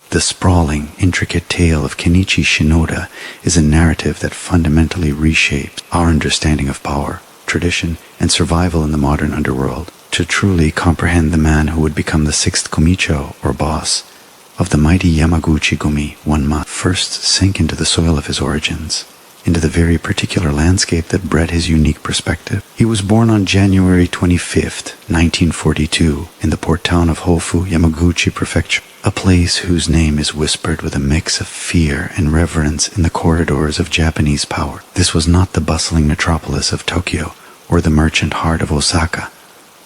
The sprawling, intricate tale of Kenichi Shinoda is a narrative that fundamentally reshapes our understanding of power, tradition, and survival in the modern underworld. To truly comprehend the man who would become the sixth kumicho, or boss, of the mighty Yamaguchi-gumi, one must first sink into the soil of his origins, into the very particular landscape that bred his unique perspective. He was born on January 25th, 1942, in the port town of Hofu, Yamaguchi Prefecture, a place whose name is whispered with a mix of fear and reverence in the corridors of Japanese power. This was not the bustling metropolis of Tokyo or the merchant heart of Osaka.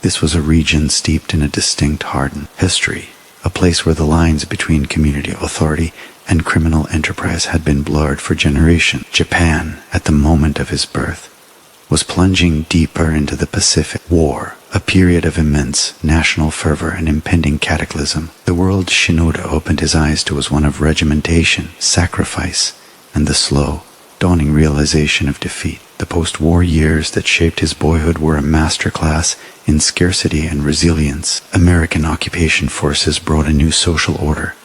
This was a region steeped in a distinct hardened history, a place where the lines between community authority and criminal enterprise had been blurred for generations. Japan, at the moment of his birth, was plunging deeper into the Pacific War, a period of immense national fervor and impending cataclysm. The world Shinoda opened his eyes to was one of regimentation, sacrifice, and the slow, dawning realization of defeat. The post-war years that shaped his boyhood were a masterclass in scarcity and resilience. American occupation forces brought a new social order,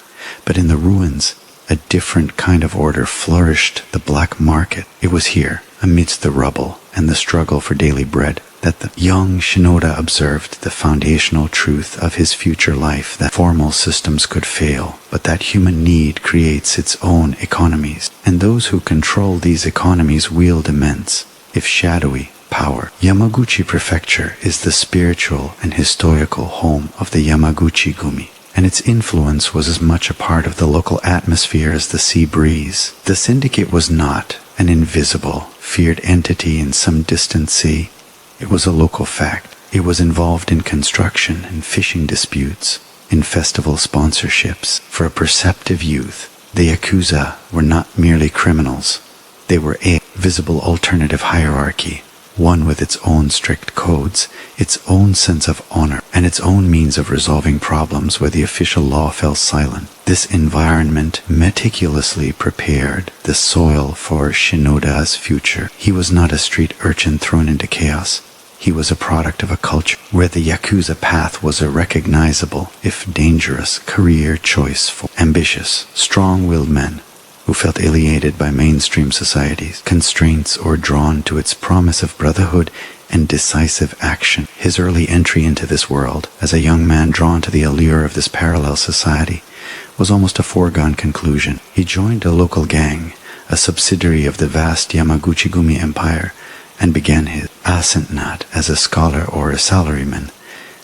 but in the ruins, a different kind of order flourished: the black market. It was here, amidst the rubble and the struggle for daily bread, that the young Shinoda observed the foundational truth of his future life, that formal systems could fail, but that human need creates its own economies, and those who control these economies wield immense, if shadowy, power. Yamaguchi Prefecture is the spiritual and historical home of the Yamaguchi-gumi, and its influence was as much a part of the local atmosphere as the sea breeze. The syndicate was not an invisible, feared entity in some distant sea. It was a local fact. It was involved in construction and fishing disputes, in festival sponsorships. For a perceptive youth, the Yakuza were not merely criminals. They were a visible alternative hierarchy, one with its own strict codes, its own sense of honor, and its own means of resolving problems where the official law fell silent. This environment meticulously prepared the soil for Shinoda's future. He was not a street urchin thrown into chaos. He was a product of a culture where the Yakuza path was a recognizable, if dangerous, career choice for ambitious, strong-willed men who felt alienated by mainstream society's constraints or drawn to its promise of brotherhood and decisive action. His early entry into this world, as a young man drawn to the allure of this parallel society, was almost a foregone conclusion. He joined a local gang, a subsidiary of the vast Yamaguchi-gumi empire, and began his ascent not as a scholar or a salaryman,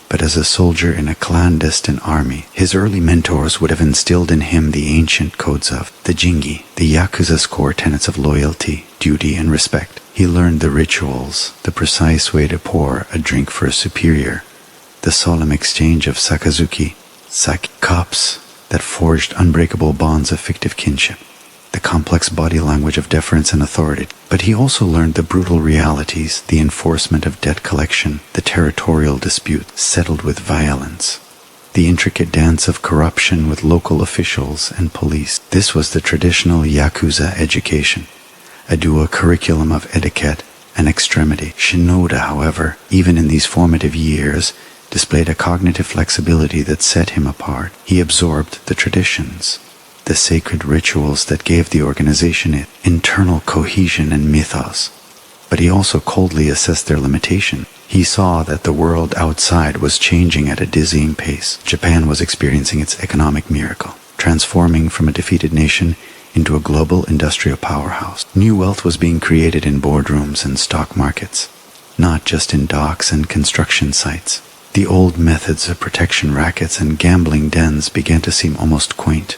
but as a soldier in a clandestine army. His early mentors would have instilled in him the ancient codes of the jingi, the Yakuza's core tenets of loyalty, duty, and respect. He learned the rituals, the precise way to pour a drink for a superior, the solemn exchange of sakazuki, sake cups that forged unbreakable bonds of fictive kinship, the complex body language of deference and authority. But he also learned the brutal realities, the enforcement of debt collection, the territorial dispute settled with violence, the intricate dance of corruption with local officials and police. This was the traditional Yakuza education, a dual curriculum of etiquette and extremity. Shinoda, however, even in these formative years, displayed a cognitive flexibility that set him apart. He absorbed the traditions, the sacred rituals that gave the organization its internal cohesion and mythos, but he also coldly assessed their limitation. He saw that the world outside was changing at a dizzying pace. Japan was experiencing its economic miracle, transforming from a defeated nation into a global industrial powerhouse. New wealth was being created in boardrooms and stock markets, not just in docks and construction sites. The old methods of protection rackets and gambling dens began to seem almost quaint,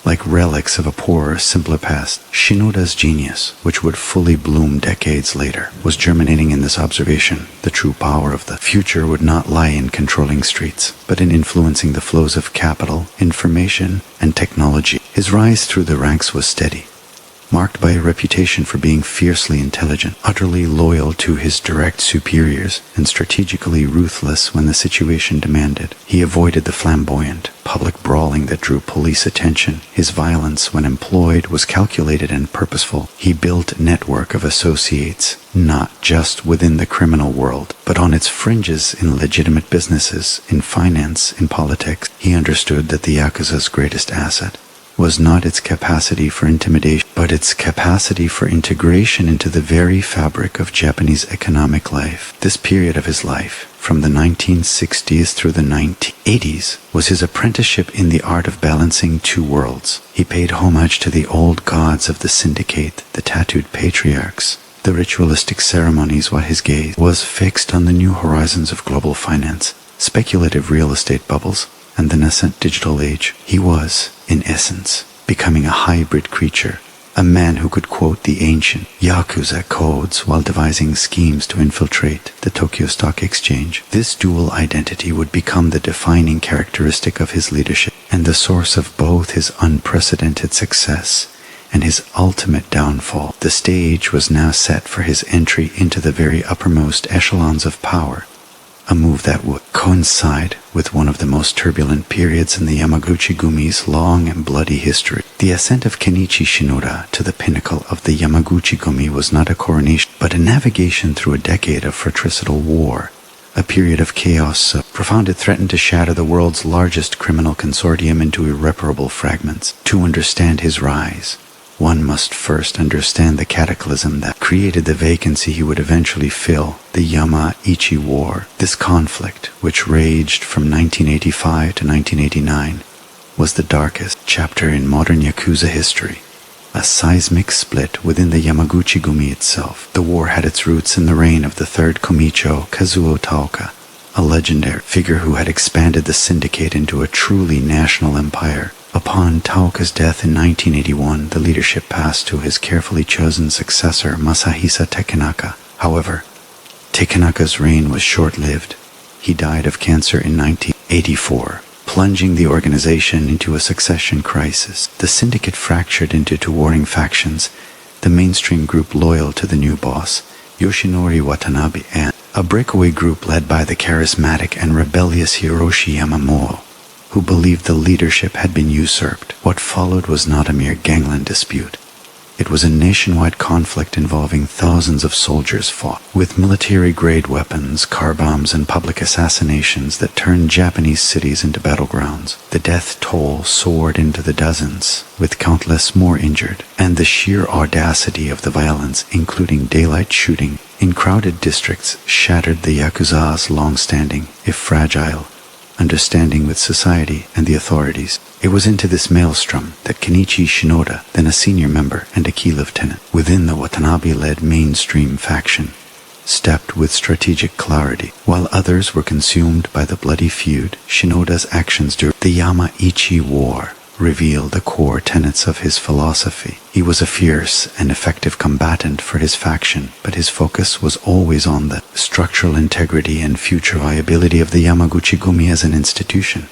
like relics of a poorer, simpler past. Shinoda's genius, which would fully bloom decades later, was germinating in this observation. The true power of the future would not lie in controlling streets, but in influencing the flows of capital, information, and technology. His rise through the ranks was steady, marked by a reputation for being fiercely intelligent, utterly loyal to his direct superiors, and strategically ruthless when the situation demanded. He avoided the flamboyant, public brawling that drew police attention. His violence, when employed, was calculated and purposeful. He built a network of associates, not just within the criminal world, but on its fringes in legitimate businesses, in finance, in politics. He understood that the Yakuza's greatest asset was not its capacity for intimidation, but its capacity for integration into the very fabric of Japanese economic life. This period of his life, from the 1960s through the 1980s, was his apprenticeship in the art of balancing two worlds. He paid homage to the old gods of the syndicate, the tattooed patriarchs, the ritualistic ceremonies, while his gaze was fixed on the new horizons of global finance, speculative real estate bubbles, and the nascent digital age. He was, in essence, becoming a hybrid creature, a man who could quote the ancient Yakuza codes while devising schemes to infiltrate the Tokyo Stock Exchange. This dual identity would become the defining characteristic of his leadership and the source of both his unprecedented success and his ultimate downfall. The stage was now set for his entry into the very uppermost echelons of power, a move that would coincide with one of the most turbulent periods in the Yamaguchi-gumi's long and bloody history. The ascent of Kenichi Shinoda to the pinnacle of the Yamaguchi-gumi was not a coronation, but a navigation through a decade of fratricidal war, a period of chaos so profound it threatened to shatter the world's largest criminal consortium into irreparable fragments. To understand his rise, one must first understand the cataclysm that created the vacancy he would eventually fill, the Yamaichi War. This conflict, which raged from 1985 to 1989, was the darkest chapter in modern Yakuza history, a seismic split within the Yamaguchi-gumi itself. The war had its roots in the reign of the third kumicho, Kazuo Taoka, a legendary figure who had expanded the syndicate into a truly national empire. Upon Taoka's death in 1981, the leadership passed to his carefully chosen successor, Masahisa Takenaka. However, Takenaka's reign was short-lived. He died of cancer in 1984, plunging the organization into a succession crisis. The syndicate fractured into two warring factions, the mainstream group loyal to the new boss, Yoshinori Watanabe, and a breakaway group led by the charismatic and rebellious Hiroshi Yamamoto, who believed the leadership had been usurped. What followed was not a mere gangland dispute. It was a nationwide conflict involving thousands of soldiers fought with military-grade weapons, car bombs, and public assassinations that turned Japanese cities into battlegrounds. The death toll soared into the dozens, with countless more injured, and the sheer audacity of the violence, including daylight shooting in crowded districts, shattered the Yakuza's long-standing, if fragile, understanding with society and the authorities. It was into this maelstrom that Kenichi Shinoda, then a senior member and a key lieutenant within the Watanabe-led mainstream faction, stepped with strategic clarity. While others were consumed by the bloody feud, Shinoda's actions during the Yamaichi War revealed the core tenets of his philosophy. He was a fierce and effective combatant for his faction, but his focus was always on the structural integrity and future viability of the Yamaguchi-gumi as an institution.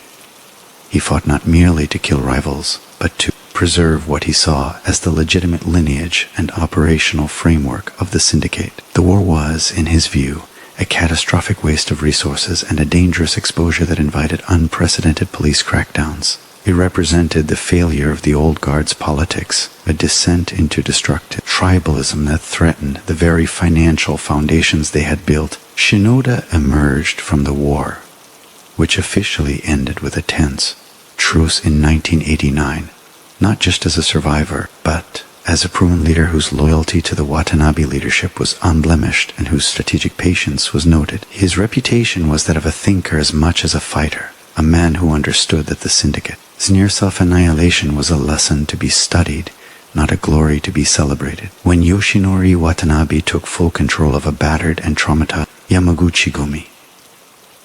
He fought not merely to kill rivals, but to preserve what he saw as the legitimate lineage and operational framework of the syndicate. The war was, in his view, a catastrophic waste of resources and a dangerous exposure that invited unprecedented police crackdowns. It represented the failure of the old guard's politics, a descent into destructive tribalism that threatened the very financial foundations they had built. Shinoda emerged from the war, which officially ended with a tense truce in 1989, not just as a survivor, but as a proven leader whose loyalty to the Watanabe leadership was unblemished and whose strategic patience was noted. His reputation was that of a thinker as much as a fighter, a man who understood that the syndicate's near self-annihilation was a lesson to be studied, not a glory to be celebrated. When Yoshinori Watanabe took full control of a battered and traumatized Yamaguchi-gumi,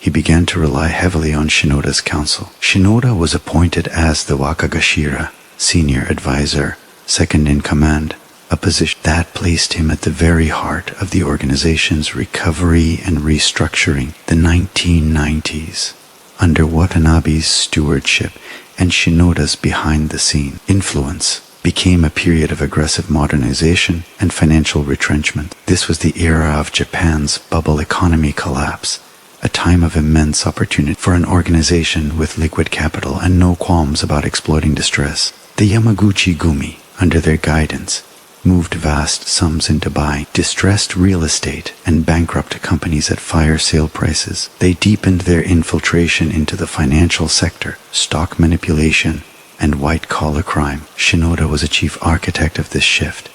he began to rely heavily on Shinoda's counsel. Shinoda was appointed as the Wakagashira, senior advisor, second in command, a position that placed him at the very heart of the organization's recovery and restructuring. The 1990s, under Watanabe's stewardship and Shinoda's behind-the-scene influence, became a period of aggressive modernization and financial retrenchment. This was the era of Japan's bubble economy collapse, a time of immense opportunity for an organization with liquid capital and no qualms about exploiting distress. The Yamaguchi-gumi, under their guidance, moved vast sums into buying distressed real estate and bankrupt companies at fire sale prices. They deepened their infiltration into the financial sector, stock manipulation, and white-collar crime. Shinoda was a chief architect of this shift,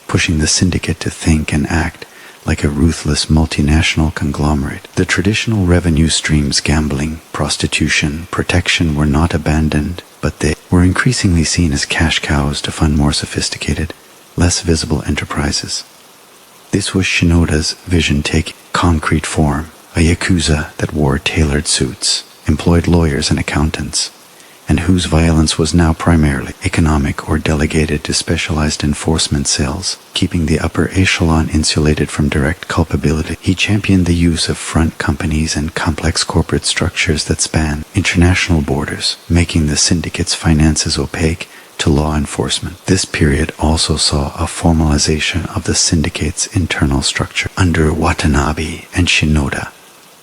pushing the syndicate to think and act like a ruthless multinational conglomerate. The traditional revenue streams, gambling, prostitution, protection, were not abandoned, but they were increasingly seen as cash cows to fund more sophisticated, less visible enterprises. This was Shinoda's vision taking concrete form, a Yakuza that wore tailored suits, employed lawyers and accountants, and whose violence was now primarily economic or delegated to specialized enforcement cells, keeping the upper echelon insulated from direct culpability. He championed the use of front companies and complex corporate structures that span international borders, making the syndicate's finances opaque to law enforcement. This period also saw a formalization of the syndicate's internal structure under Watanabe and Shinoda,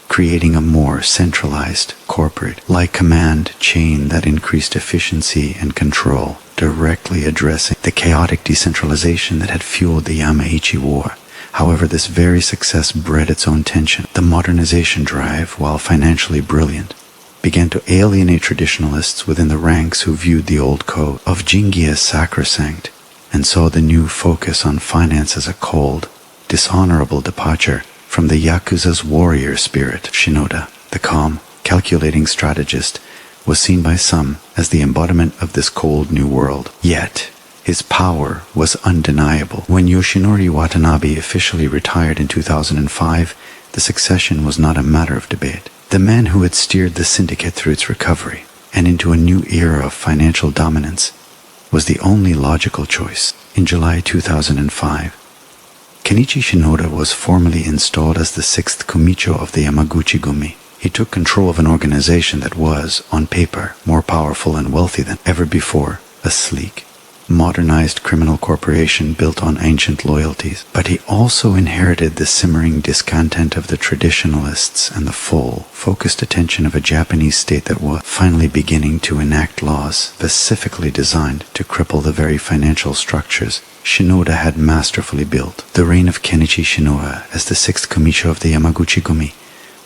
creating a more centralized, corporate-like command chain that increased efficiency and control, directly addressing the chaotic decentralization that had fueled the Yamaichi War. However, this very success bred its own tension. The modernization drive, while financially brilliant, began to alienate traditionalists within the ranks who viewed the old code of Jingi as sacrosanct and saw the new focus on finance as a cold, dishonorable departure from the Yakuza's warrior spirit. Shinoda, the calm, calculating strategist, was seen by some as the embodiment of this cold new world. Yet, his power was undeniable. When Yoshinori Watanabe officially retired in 2005, the succession was not a matter of debate. The man who had steered the syndicate through its recovery and into a new era of financial dominance was the only logical choice. In July 2005, Kenichi Shinoda was formally installed as the sixth kumicho of the Yamaguchi-gumi. He took control of an organization that was, on paper, more powerful and wealthy than ever before, a sleek, modernized criminal corporation built on ancient loyalties. But he also inherited the simmering discontent of the traditionalists and the full, focused attention of a Japanese state that was finally beginning to enact laws specifically designed to cripple the very financial structures Shinoda had masterfully built. The reign of Kenichi Shinoda as the sixth kumicho of the Yamaguchi-gumi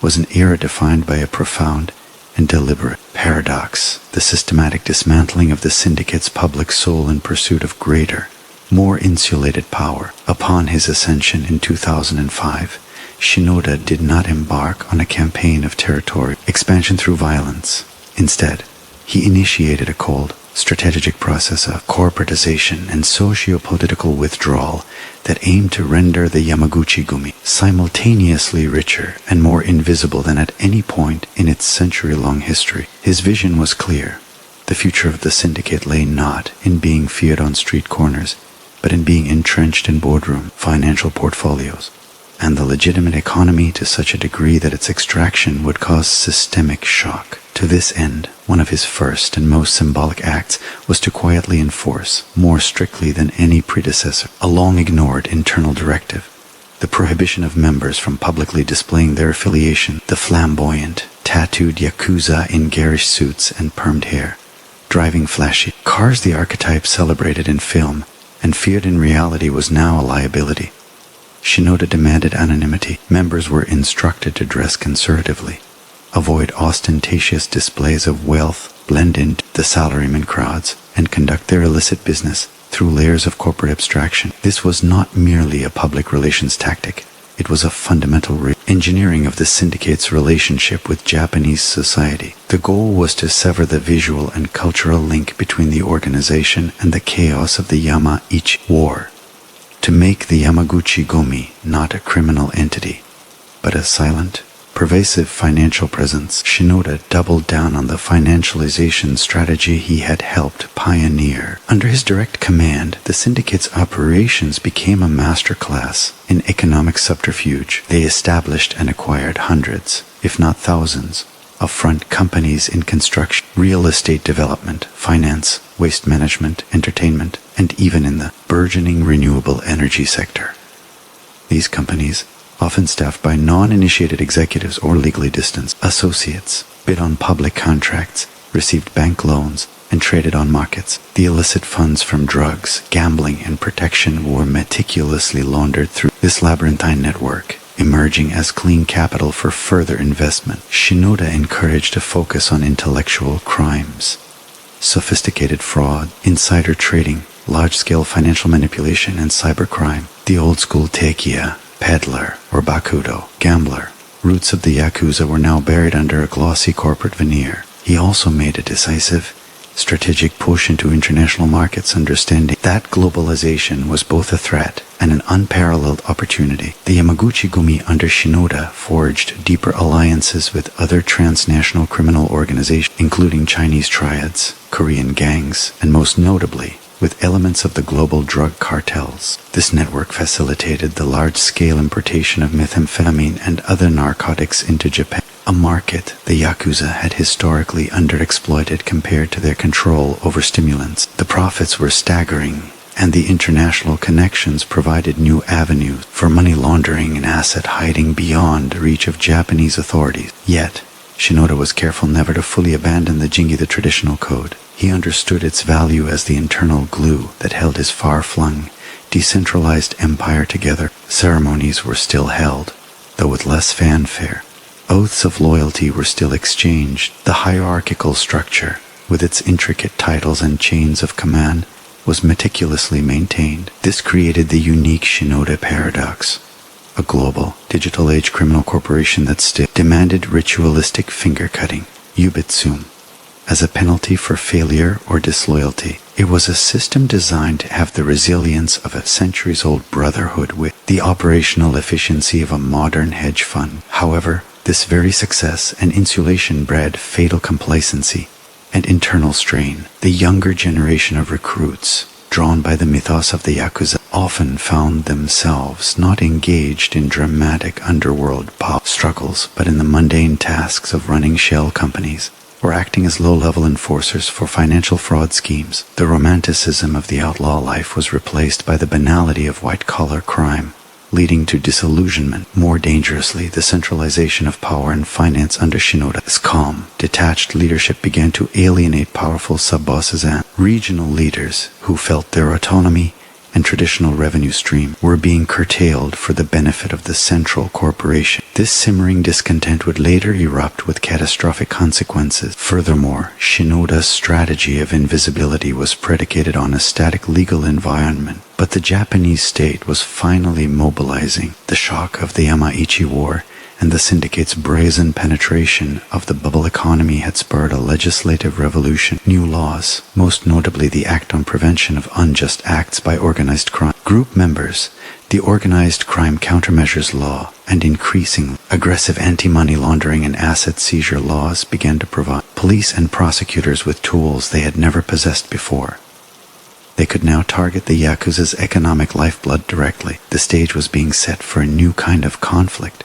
was an era defined by a profound and deliberate paradox, the systematic dismantling of the syndicate's public soul in pursuit of greater, more insulated power. Upon his ascension in 2005, Shinoda did not embark on a campaign of territorial expansion through violence. Instead, he initiated a cold, strategic process of corporatization and socio-political withdrawal that aimed to render the Yamaguchi-gumi simultaneously richer and more invisible than at any point in its century-long history. His vision was clear. The future of the syndicate lay not in being feared on street corners, but in being entrenched in boardroom financial portfolios, and the legitimate economy to such a degree that its extraction would cause systemic shock. To this end, one of his first and most symbolic acts was to quietly enforce, more strictly than any predecessor, a long-ignored internal directive: the prohibition of members from publicly displaying their affiliation. The flamboyant, tattooed Yakuza in garish suits and permed hair, driving flashy cars, the archetype celebrated in film and feared in reality, was now a liability. Shinoda demanded anonymity. Members were instructed to dress conservatively, avoid ostentatious displays of wealth, blend into the salaryman crowds, and conduct their illicit business through layers of corporate abstraction. This was not merely a public relations tactic. It was a fundamental re-engineering of the syndicate's relationship with Japanese society. The goal was to sever the visual and cultural link between the organization and the chaos of the Yamaichi War, to make the Yamaguchi-gumi not a criminal entity, but a silent, pervasive financial presence. Shinoda doubled down on the financialization strategy he had helped pioneer. Under his direct command, the syndicate's operations became a masterclass in economic subterfuge. They established and acquired hundreds, if not thousands, of front companies in construction, real estate development, finance, waste management, entertainment, and even in the burgeoning renewable energy sector. These companies, often staffed by non-initiated executives or legally distanced associates, bid on public contracts, received bank loans, and traded on markets. The illicit funds from drugs, gambling, and protection were meticulously laundered through this labyrinthine network, emerging as clean capital for further investment. Shinoda encouraged a focus on intellectual crimes, sophisticated fraud, insider trading, large-scale financial manipulation, and cybercrime. The old-school tekiya, peddler, or bakudo, gambler, roots of the Yakuza were now buried under a glossy corporate veneer. He also made a decisive, strategic push into international markets, understanding that globalization was both a threat and an unparalleled opportunity. The Yamaguchi-gumi under Shinoda forged deeper alliances with other transnational criminal organizations, including Chinese triads, Korean gangs, and most notably, with elements of the global drug cartels. This network facilitated the large-scale importation of methamphetamine and other narcotics into Japan, a market the Yakuza had historically underexploited compared to their control over stimulants. The profits were staggering, and the international connections provided new avenues for money laundering and asset hiding beyond reach of Japanese authorities. Yet, Shinoda was careful never to fully abandon the jingi, the traditional code. He understood its value as the internal glue that held his far-flung, decentralized empire together. Ceremonies were still held, though with less fanfare. Oaths of loyalty were still exchanged. The hierarchical structure, with its intricate titles and chains of command, was meticulously maintained. This created the unique Shinoda paradox, a global, digital-age criminal corporation that still demanded ritualistic finger-cutting, yubitsum, as a penalty for failure or disloyalty. It was a system designed to have the resilience of a centuries-old brotherhood with the operational efficiency of a modern hedge fund. However, this very success and insulation bred fatal complacency and internal strain. The younger generation of recruits, drawn by the mythos of the Yakuza, often found themselves not engaged in dramatic underworld power struggles, but in the mundane tasks of running shell companies or acting as low-level enforcers for financial fraud schemes. The romanticism of the outlaw life was replaced by the banality of white-collar crime, leading to disillusionment. More dangerously, the centralization of power and finance under Shinoda's calm, detached leadership began to alienate powerful sub-bosses and regional leaders who felt their autonomy and traditional revenue stream were being curtailed for the benefit of the central corporation. This simmering discontent would later erupt with catastrophic consequences. Furthermore, Shinoda's strategy of invisibility was predicated on a static legal environment, but the Japanese state was finally mobilizing. The shock of the Yamaichi War and the syndicate's brazen penetration of the bubble economy had spurred a legislative revolution. New laws, most notably the Act on Prevention of Unjust Acts by Organized Crime, group members, the Organized Crime Countermeasures Law, and increasing aggressive anti-money laundering and asset seizure laws began to provide police and prosecutors with tools they had never possessed before. They could now target the Yakuza's economic lifeblood directly. The stage was being set for a new kind of conflict.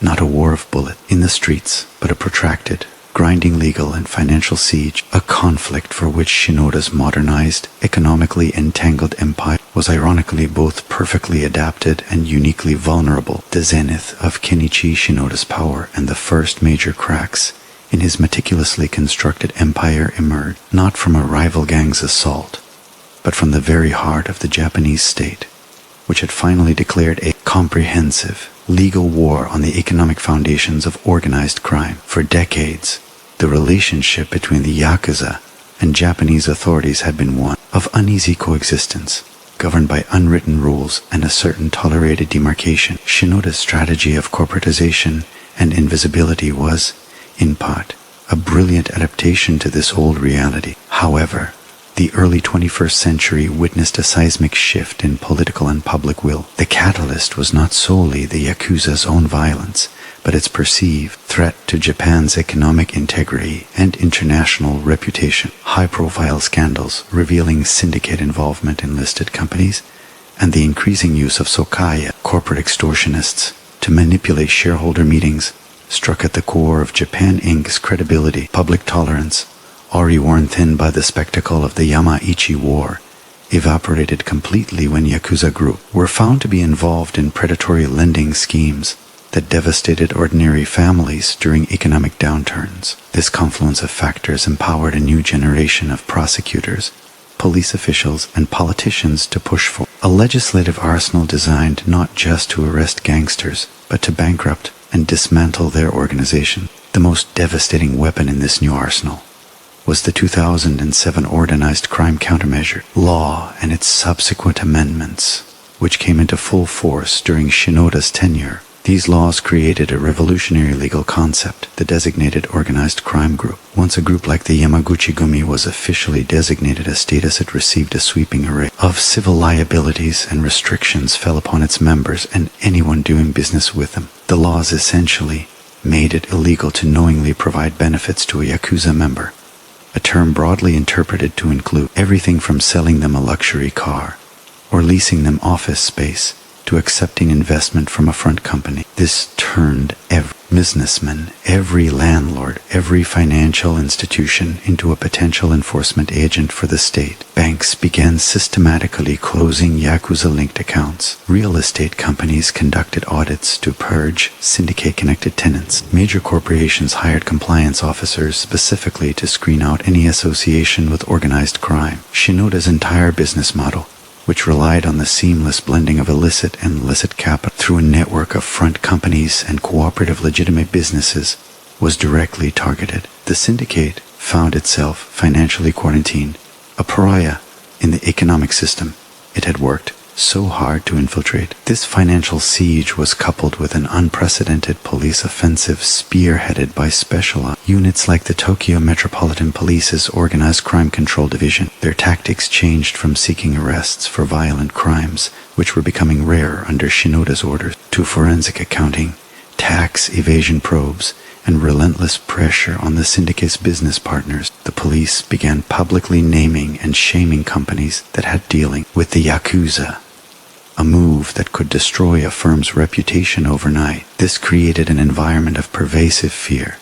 Not a war of bullets in the streets, but a protracted, grinding legal and financial siege, a conflict for which Shinoda's modernized, economically entangled empire was ironically both perfectly adapted and uniquely vulnerable. The zenith of Kenichi Shinoda's power and the first major cracks in his meticulously constructed empire emerged, not from a rival gang's assault, but from the very heart of the Japanese state, which had finally declared a comprehensive, legal war on the economic foundations of organized crime. For decades, the relationship between the Yakuza and Japanese authorities had been one of uneasy coexistence, governed by unwritten rules and a certain tolerated demarcation. Shinoda's strategy of corporatization and invisibility was, in part, a brilliant adaptation to this old reality. However, the early 21st century witnessed a seismic shift in political and public will. The catalyst was not solely the Yakuza's own violence, but its perceived threat to Japan's economic integrity and international reputation. High-profile scandals revealing syndicate involvement in listed companies and the increasing use of sokaya, corporate extortionists, to manipulate shareholder meetings struck at the core of Japan Inc.'s credibility. Public tolerance, already worn thin by the spectacle of the Yamaichi War, evaporated completely when Yakuza Group were found to be involved in predatory lending schemes that devastated ordinary families during economic downturns. This confluence of factors empowered a new generation of prosecutors, police officials, and politicians to push for a legislative arsenal designed not just to arrest gangsters, but to bankrupt and dismantle their organization. The most devastating weapon in this new arsenal was the 2007 Organized Crime Countermeasure law and its subsequent amendments, which came into full force during Shinoda's tenure. These laws created a revolutionary legal concept, the designated organized crime group. Once a group like the Yamaguchi-gumi was officially designated a status, it received a sweeping array of civil liabilities and restrictions fell upon its members and anyone doing business with them. The laws essentially made it illegal to knowingly provide benefits to a Yakuza member, a term broadly interpreted to include everything from selling them a luxury car or leasing them office space to accepting investment from a front company. This turned every businessman, every landlord, every financial institution into a potential enforcement agent for the state. Banks began systematically closing Yakuza-linked accounts. Real estate companies conducted audits to purge syndicate-connected tenants. Major corporations hired compliance officers specifically to screen out any association with organized crime. Shinoda's entire business model, which relied on the seamless blending of illicit and licit capital through a network of front companies and cooperative legitimate businesses, was directly targeted. The syndicate found itself financially quarantined, a pariah in the economic system it had worked so hard to infiltrate. This financial siege was coupled with an unprecedented police offensive spearheaded by specialized units like the Tokyo Metropolitan Police's Organized Crime Control Division. Their tactics changed from seeking arrests for violent crimes, which were becoming rare under Shinoda's orders, to forensic accounting, tax evasion probes, and relentless pressure on the syndicate's business partners. The police began publicly naming and shaming companies that had dealing with the Yakuza, a move that could destroy a firm's reputation overnight. This created an environment of pervasive fear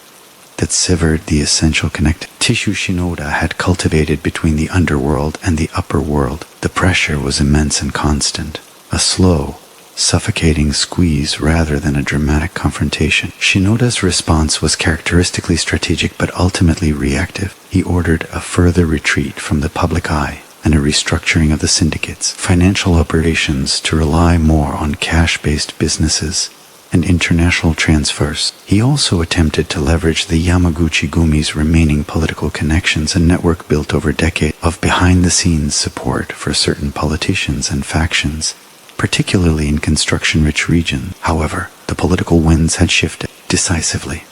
that severed the essential connective tissue Shinoda had cultivated between the underworld and the upper world. The pressure was immense and constant, a slow, suffocating squeeze rather than a dramatic confrontation. Shinoda's response was characteristically strategic but ultimately reactive. He ordered a further retreat from the public eye and a restructuring of the syndicate's financial operations to rely more on cash-based businesses and international transfers. He also attempted to leverage the Yamaguchi-gumi's remaining political connections and network built over decades of behind-the-scenes support for certain politicians and factions, particularly in construction-rich regions. However, the political winds had shifted decisively.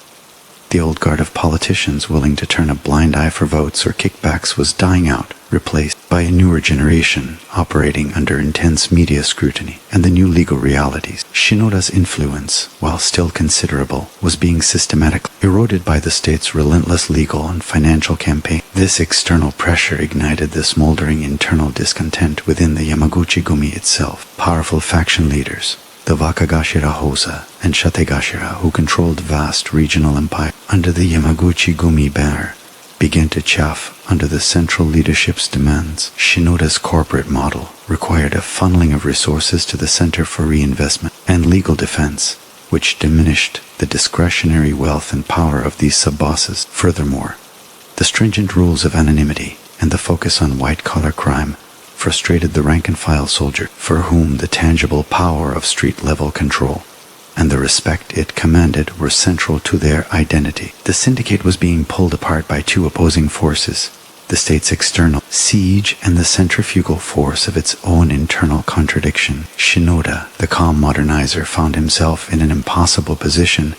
The old guard of politicians willing to turn a blind eye for votes or kickbacks was dying out, replaced by a newer generation operating under intense media scrutiny and the new legal realities. Shinoda's influence, while still considerable, was being systematically eroded by the state's relentless legal and financial campaign. This external pressure ignited the smoldering internal discontent within the Yamaguchi-gumi itself. Powerful faction leaders, the Wakagashira Hosa and Shategashira, who controlled vast regional empire under the Yamaguchi-gumi banner, began to chafe under the central leadership's demands. Shinoda's corporate model required a funneling of resources to the Center for Reinvestment and Legal Defense, which diminished the discretionary wealth and power of these sub-bosses. Furthermore, the stringent rules of anonymity and the focus on white-collar crime frustrated the rank-and-file soldier, for whom the tangible power of street-level control and the respect it commanded were central to their identity. The syndicate was being pulled apart by two opposing forces, the state's external siege and the centrifugal force of its own internal contradiction. Shinoda, the calm modernizer, found himself in an impossible position,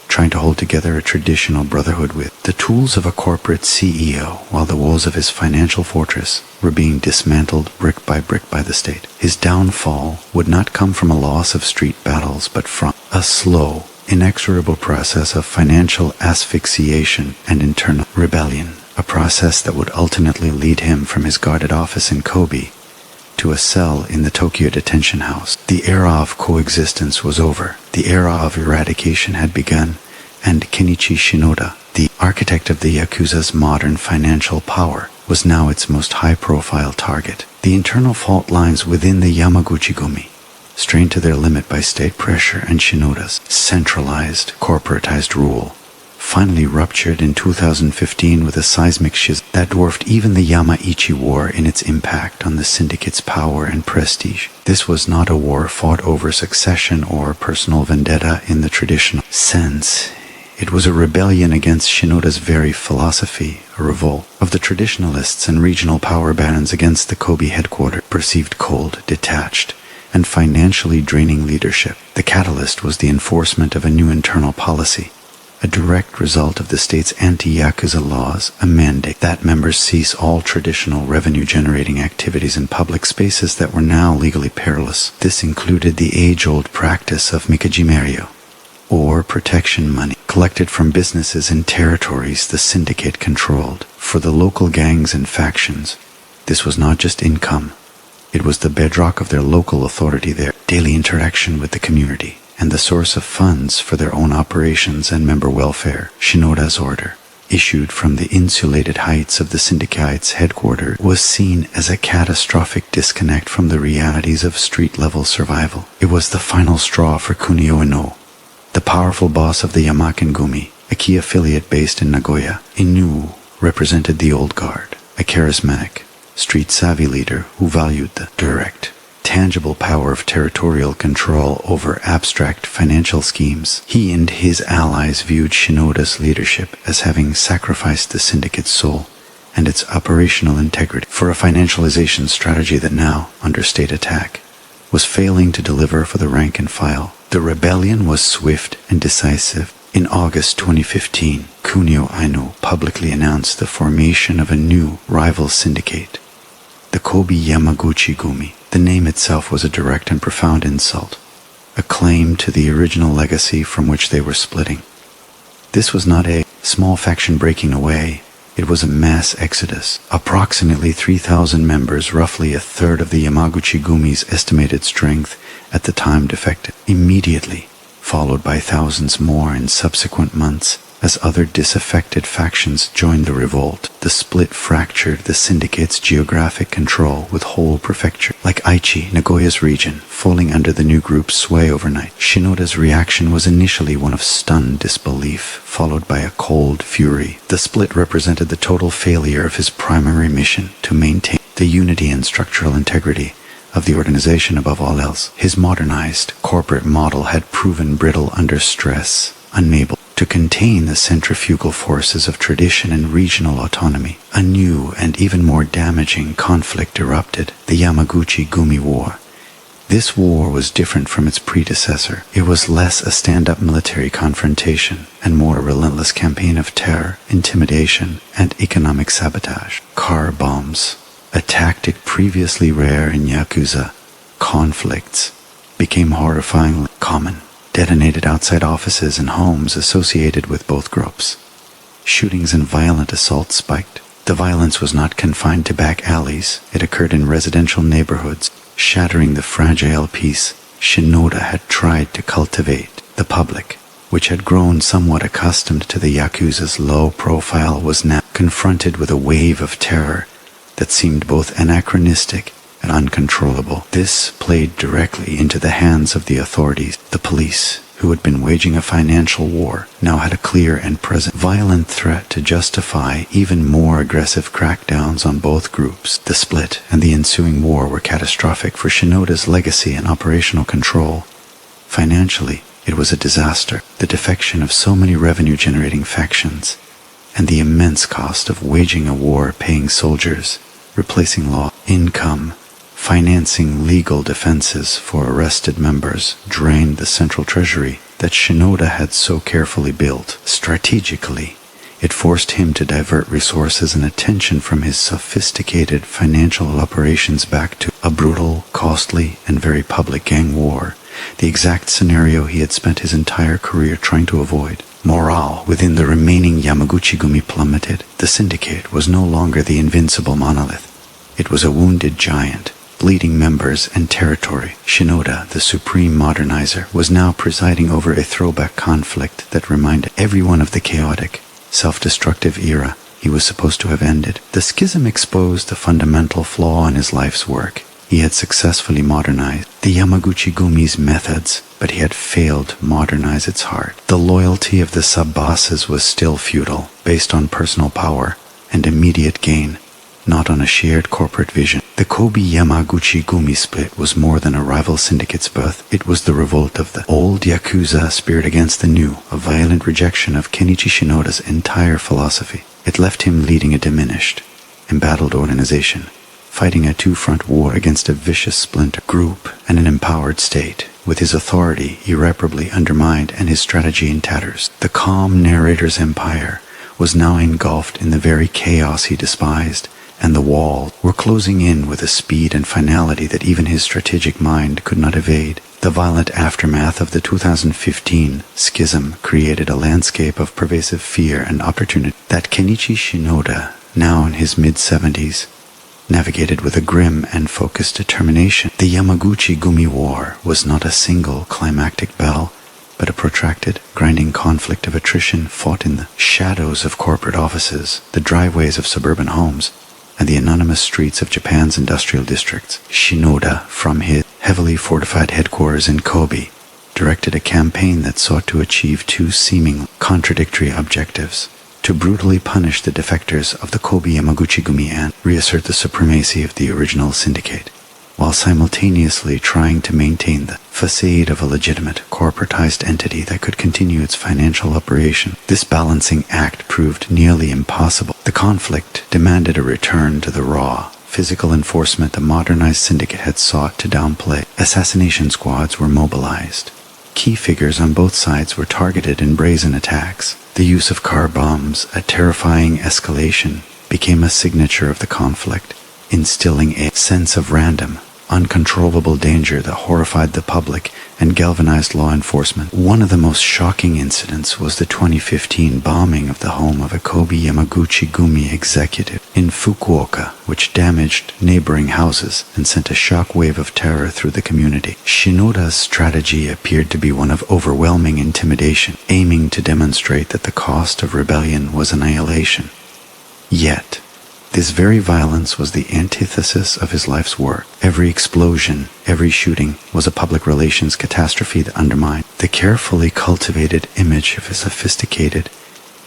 trying to hold together a traditional brotherhood with the tools of a corporate CEO, while the walls of his financial fortress were being dismantled brick by the state. His downfall would not come from a loss of street battles, but from a slow, inexorable process of financial asphyxiation and internal rebellion, a process that would ultimately lead him from his guarded office in Kobe to a cell in the Tokyo detention house. The era of coexistence was over. The era of eradication had begun, and Kenichi Shinoda, the architect of the Yakuza's modern financial power, was now its most high-profile target. The internal fault lines within the Yamaguchi-gumi, strained to their limit by state pressure and Shinoda's centralized, corporatized rule, finally ruptured in 2015 with a seismic schism that dwarfed even the Yamaichi War in its impact on the syndicate's power and prestige. This was not a war fought over succession or personal vendetta in the traditional sense. It was a rebellion against Shinoda's very philosophy, a revolt of the traditionalists and regional power barons against the Kobe headquarters, perceived cold, detached, and financially draining leadership. The catalyst was the enforcement of a new internal policy, a direct result of the state's anti-Yakuza laws, a mandate that members cease all traditional revenue-generating activities in public spaces that were now legally perilous. This included the age-old practice of mikajimeryo, or protection money, collected from businesses in territories the syndicate controlled. For the local gangs and factions, this was not just income. It was the bedrock of their local authority, their daily interaction with the community, and the source of funds for their own operations and member welfare. Shinoda's order, issued from the insulated heights of the syndicate's headquarters, was seen as a catastrophic disconnect from the realities of street-level survival. It was the final straw for Kunio Ino, the powerful boss of the Yamaguchi-gumi, a key affiliate based in Nagoya. Inu represented the old guard, a charismatic, street-savvy leader who valued the direct, tangible power of territorial control over abstract financial schemes. He and his allies viewed Shinoda's leadership as having sacrificed the syndicate's soul and its operational integrity for a financialization strategy that now, under state attack, was failing to deliver for the rank and file. The rebellion was swift and decisive. In August 2015, Kunio Aino publicly announced the formation of a new rival syndicate, the Kobe Yamaguchi-gumi. The name itself was a direct and profound insult, a claim to the original legacy from which they were splitting. This was not a small faction breaking away. It was a mass exodus. Approximately 3,000 members, roughly a third of the Yamaguchi-gumi's estimated strength at the time, defected immediately, followed by thousands more in subsequent months as other disaffected factions joined the revolt. The split fractured the syndicate's geographic control, with whole prefecture, like Aichi, Nagoya's region, falling under the new group's sway overnight. Shinoda's reaction was initially one of stunned disbelief, followed by a cold fury. The split represented the total failure of his primary mission, to maintain the unity and structural integrity of the organization above all else. His modernized corporate model had proven brittle under stress, unable to contain the centrifugal forces of tradition and regional autonomy. A new and even more damaging conflict erupted, the Yamaguchi-gumi War. This war was different from its predecessor. It was less a stand-up military confrontation and more a relentless campaign of terror, intimidation, and economic sabotage. Car bombs, a tactic previously rare in Yakuza conflicts, became horrifyingly common, detonated outside offices and homes associated with both groups. Shootings and violent assaults spiked. The violence was not confined to back alleys. It occurred in residential neighborhoods, shattering the fragile peace Shinoda had tried to cultivate. The public, which had grown somewhat accustomed to the Yakuza's low profile, was now confronted with a wave of terror that seemed both anachronistic and uncontrollable. This played directly into the hands of the authorities. The police, who had been waging a financial war, now had a clear and present violent threat to justify even more aggressive crackdowns on both groups. The split and the ensuing war were catastrophic for Shinoda's legacy and operational control. Financially, it was a disaster. The defection of so many revenue-generating factions, and the immense cost of waging a war, paying soldiers, replacing law, income, financing legal defenses for arrested members, drained the central treasury that Shinoda had so carefully built. Strategically, it forced him to divert resources and attention from his sophisticated financial operations back to a brutal, costly, and very public gang war, the exact scenario he had spent his entire career trying to avoid. Morale within the remaining Yamaguchi-gumi plummeted. The syndicate was no longer the invincible monolith. It was a wounded giant, bleeding members and territory. Shinoda, the supreme modernizer, was now presiding over a throwback conflict that reminded everyone of the chaotic, self-destructive era he was supposed to have ended. The schism exposed the fundamental flaw in his life's work. He had successfully modernized the Yamaguchi-gumi's methods, but he had failed to modernize its heart. The loyalty of the sub-bosses was still futile, based on personal power and immediate gain. not on a shared corporate vision. The Kobe-Yamaguchi-gumi split was more than a rival syndicate's birth. It was the revolt of the old Yakuza spirit against the new, a violent rejection of Kenichi Shinoda's entire philosophy. It left him leading a diminished, embattled organization, fighting a two-front war against a vicious splinter group and an empowered state, with his authority irreparably undermined and his strategy in tatters. The calm narrator's empire was now engulfed in the very chaos he despised, and the walls were closing in with a speed and finality that even his strategic mind could not evade. The violent aftermath of the 2015 schism created a landscape of pervasive fear and opportunity that Kenichi Shinoda, now in his mid-70s, navigated with a grim and focused determination. The Yamaguchi-gumi war was not a single climactic battle, but a protracted, grinding conflict of attrition fought in the shadows of corporate offices, the driveways of suburban homes, and the anonymous streets of Japan's industrial districts. Shinoda, from his heavily fortified headquarters in Kobe, directed a campaign that sought to achieve two seemingly contradictory objectives: to brutally punish the defectors of the Kobe Yamaguchi-gumi and reassert the supremacy of the original syndicate, while simultaneously trying to maintain the facade of a legitimate, corporatized entity that could continue its financial operation. This balancing act proved nearly impossible. The conflict demanded a return to the raw, physical enforcement the modernized syndicate had sought to downplay. Assassination squads were mobilized. Key figures on both sides were targeted in brazen attacks. The use of car bombs, a terrifying escalation, became a signature of the conflict, instilling a sense of random, uncontrollable danger that horrified the public and galvanized law enforcement. One of the most shocking incidents was the 2015 bombing of the home of a Kobe Yamaguchi-gumi executive in Fukuoka, which damaged neighboring houses and sent a shockwave of terror through the community. Shinoda's strategy appeared to be one of overwhelming intimidation, aiming to demonstrate that the cost of rebellion was annihilation. Yet, this very violence was the antithesis of his life's work. Every explosion, every shooting was a public relations catastrophe that undermined the carefully cultivated image of a sophisticated,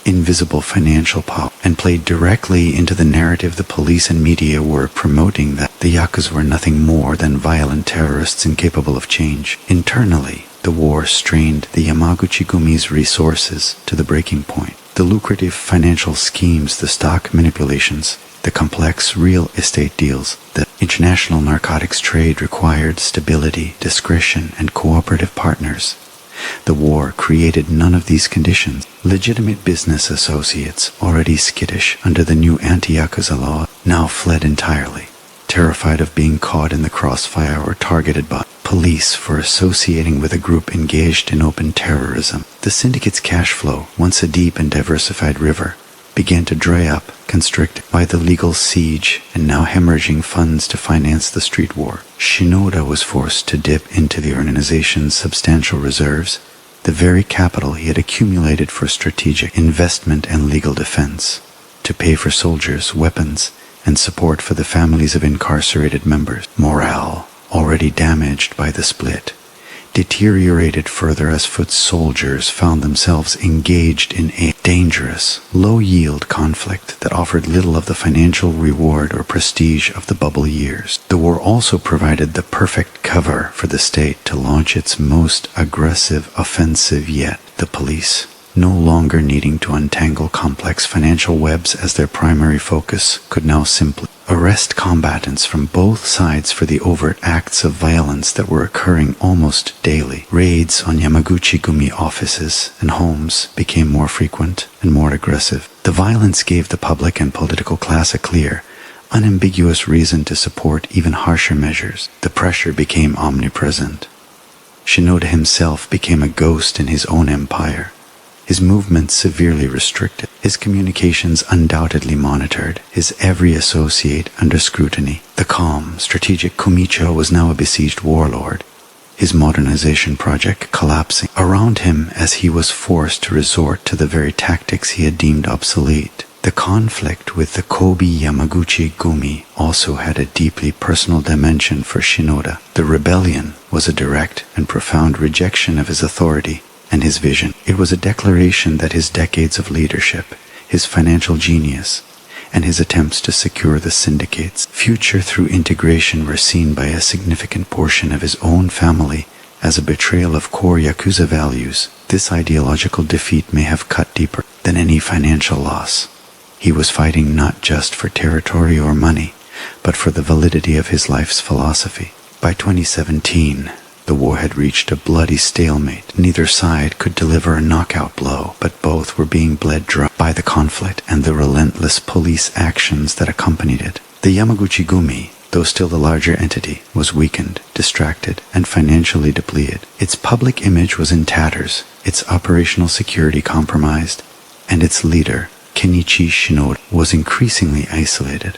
invisible financial power, and played directly into the narrative the police and media were promoting, that the Yakuza were nothing more than violent terrorists incapable of change. Internally, the war strained the Yamaguchi-gumi's resources to the breaking point. The lucrative financial schemes, the stock manipulations, the complex real estate deals, the international narcotics trade required stability, discretion, and cooperative partners. The war created none of these conditions. Legitimate business associates, already skittish under the new anti-Yakuza law, now fled entirely, terrified of being caught in the crossfire or targeted by police for associating with a group engaged in open terrorism. The syndicate's cash flow, once a deep and diversified river, began to dry up, constricted by the legal siege and now hemorrhaging funds to finance the street war. Shinoda was forced to dip into the organization's substantial reserves, the very capital he had accumulated for strategic investment and legal defense, to pay for soldiers, weapons, and support for the families of incarcerated members. Morale, already damaged by the split, deteriorated further as foot soldiers found themselves engaged in a dangerous, low-yield conflict that offered little of the financial reward or prestige of the bubble years. The war also provided the perfect cover for the state to launch its most aggressive offensive yet. The police, no longer needing to untangle complex financial webs as their primary focus, could now simply arrest combatants from both sides for the overt acts of violence that were occurring almost daily. Raids on Yamaguchi-gumi offices and homes became more frequent and more aggressive. The violence gave the public and political class a clear, unambiguous reason to support even harsher measures. The pressure became omnipresent. Shinoda himself became a ghost in his own empire. His movements severely restricted, his communications undoubtedly monitored, his every associate under scrutiny. The calm, strategic kumicho was now a besieged warlord, his modernization project collapsing around him as he was forced to resort to the very tactics he had deemed obsolete. The conflict with the Kobe Yamaguchi-gumi also had a deeply personal dimension for Shinoda. The rebellion was a direct and profound rejection of his authority and his vision. It was a declaration that his decades of leadership, his financial genius, and his attempts to secure the syndicate's future through integration were seen by a significant portion of his own family as a betrayal of core Yakuza values. This ideological defeat may have cut deeper than any financial loss. He was fighting not just for territory or money, but for the validity of his life's philosophy. By 2017, the war had reached a bloody stalemate. Neither side could deliver a knockout blow, but both were being bled dry by the conflict and the relentless police actions that accompanied it. The Yamaguchi-gumi, though still the larger entity, was weakened, distracted, and financially depleted. Its public image was in tatters, its operational security compromised, and its leader, Kenichi Shinoda, was increasingly isolated.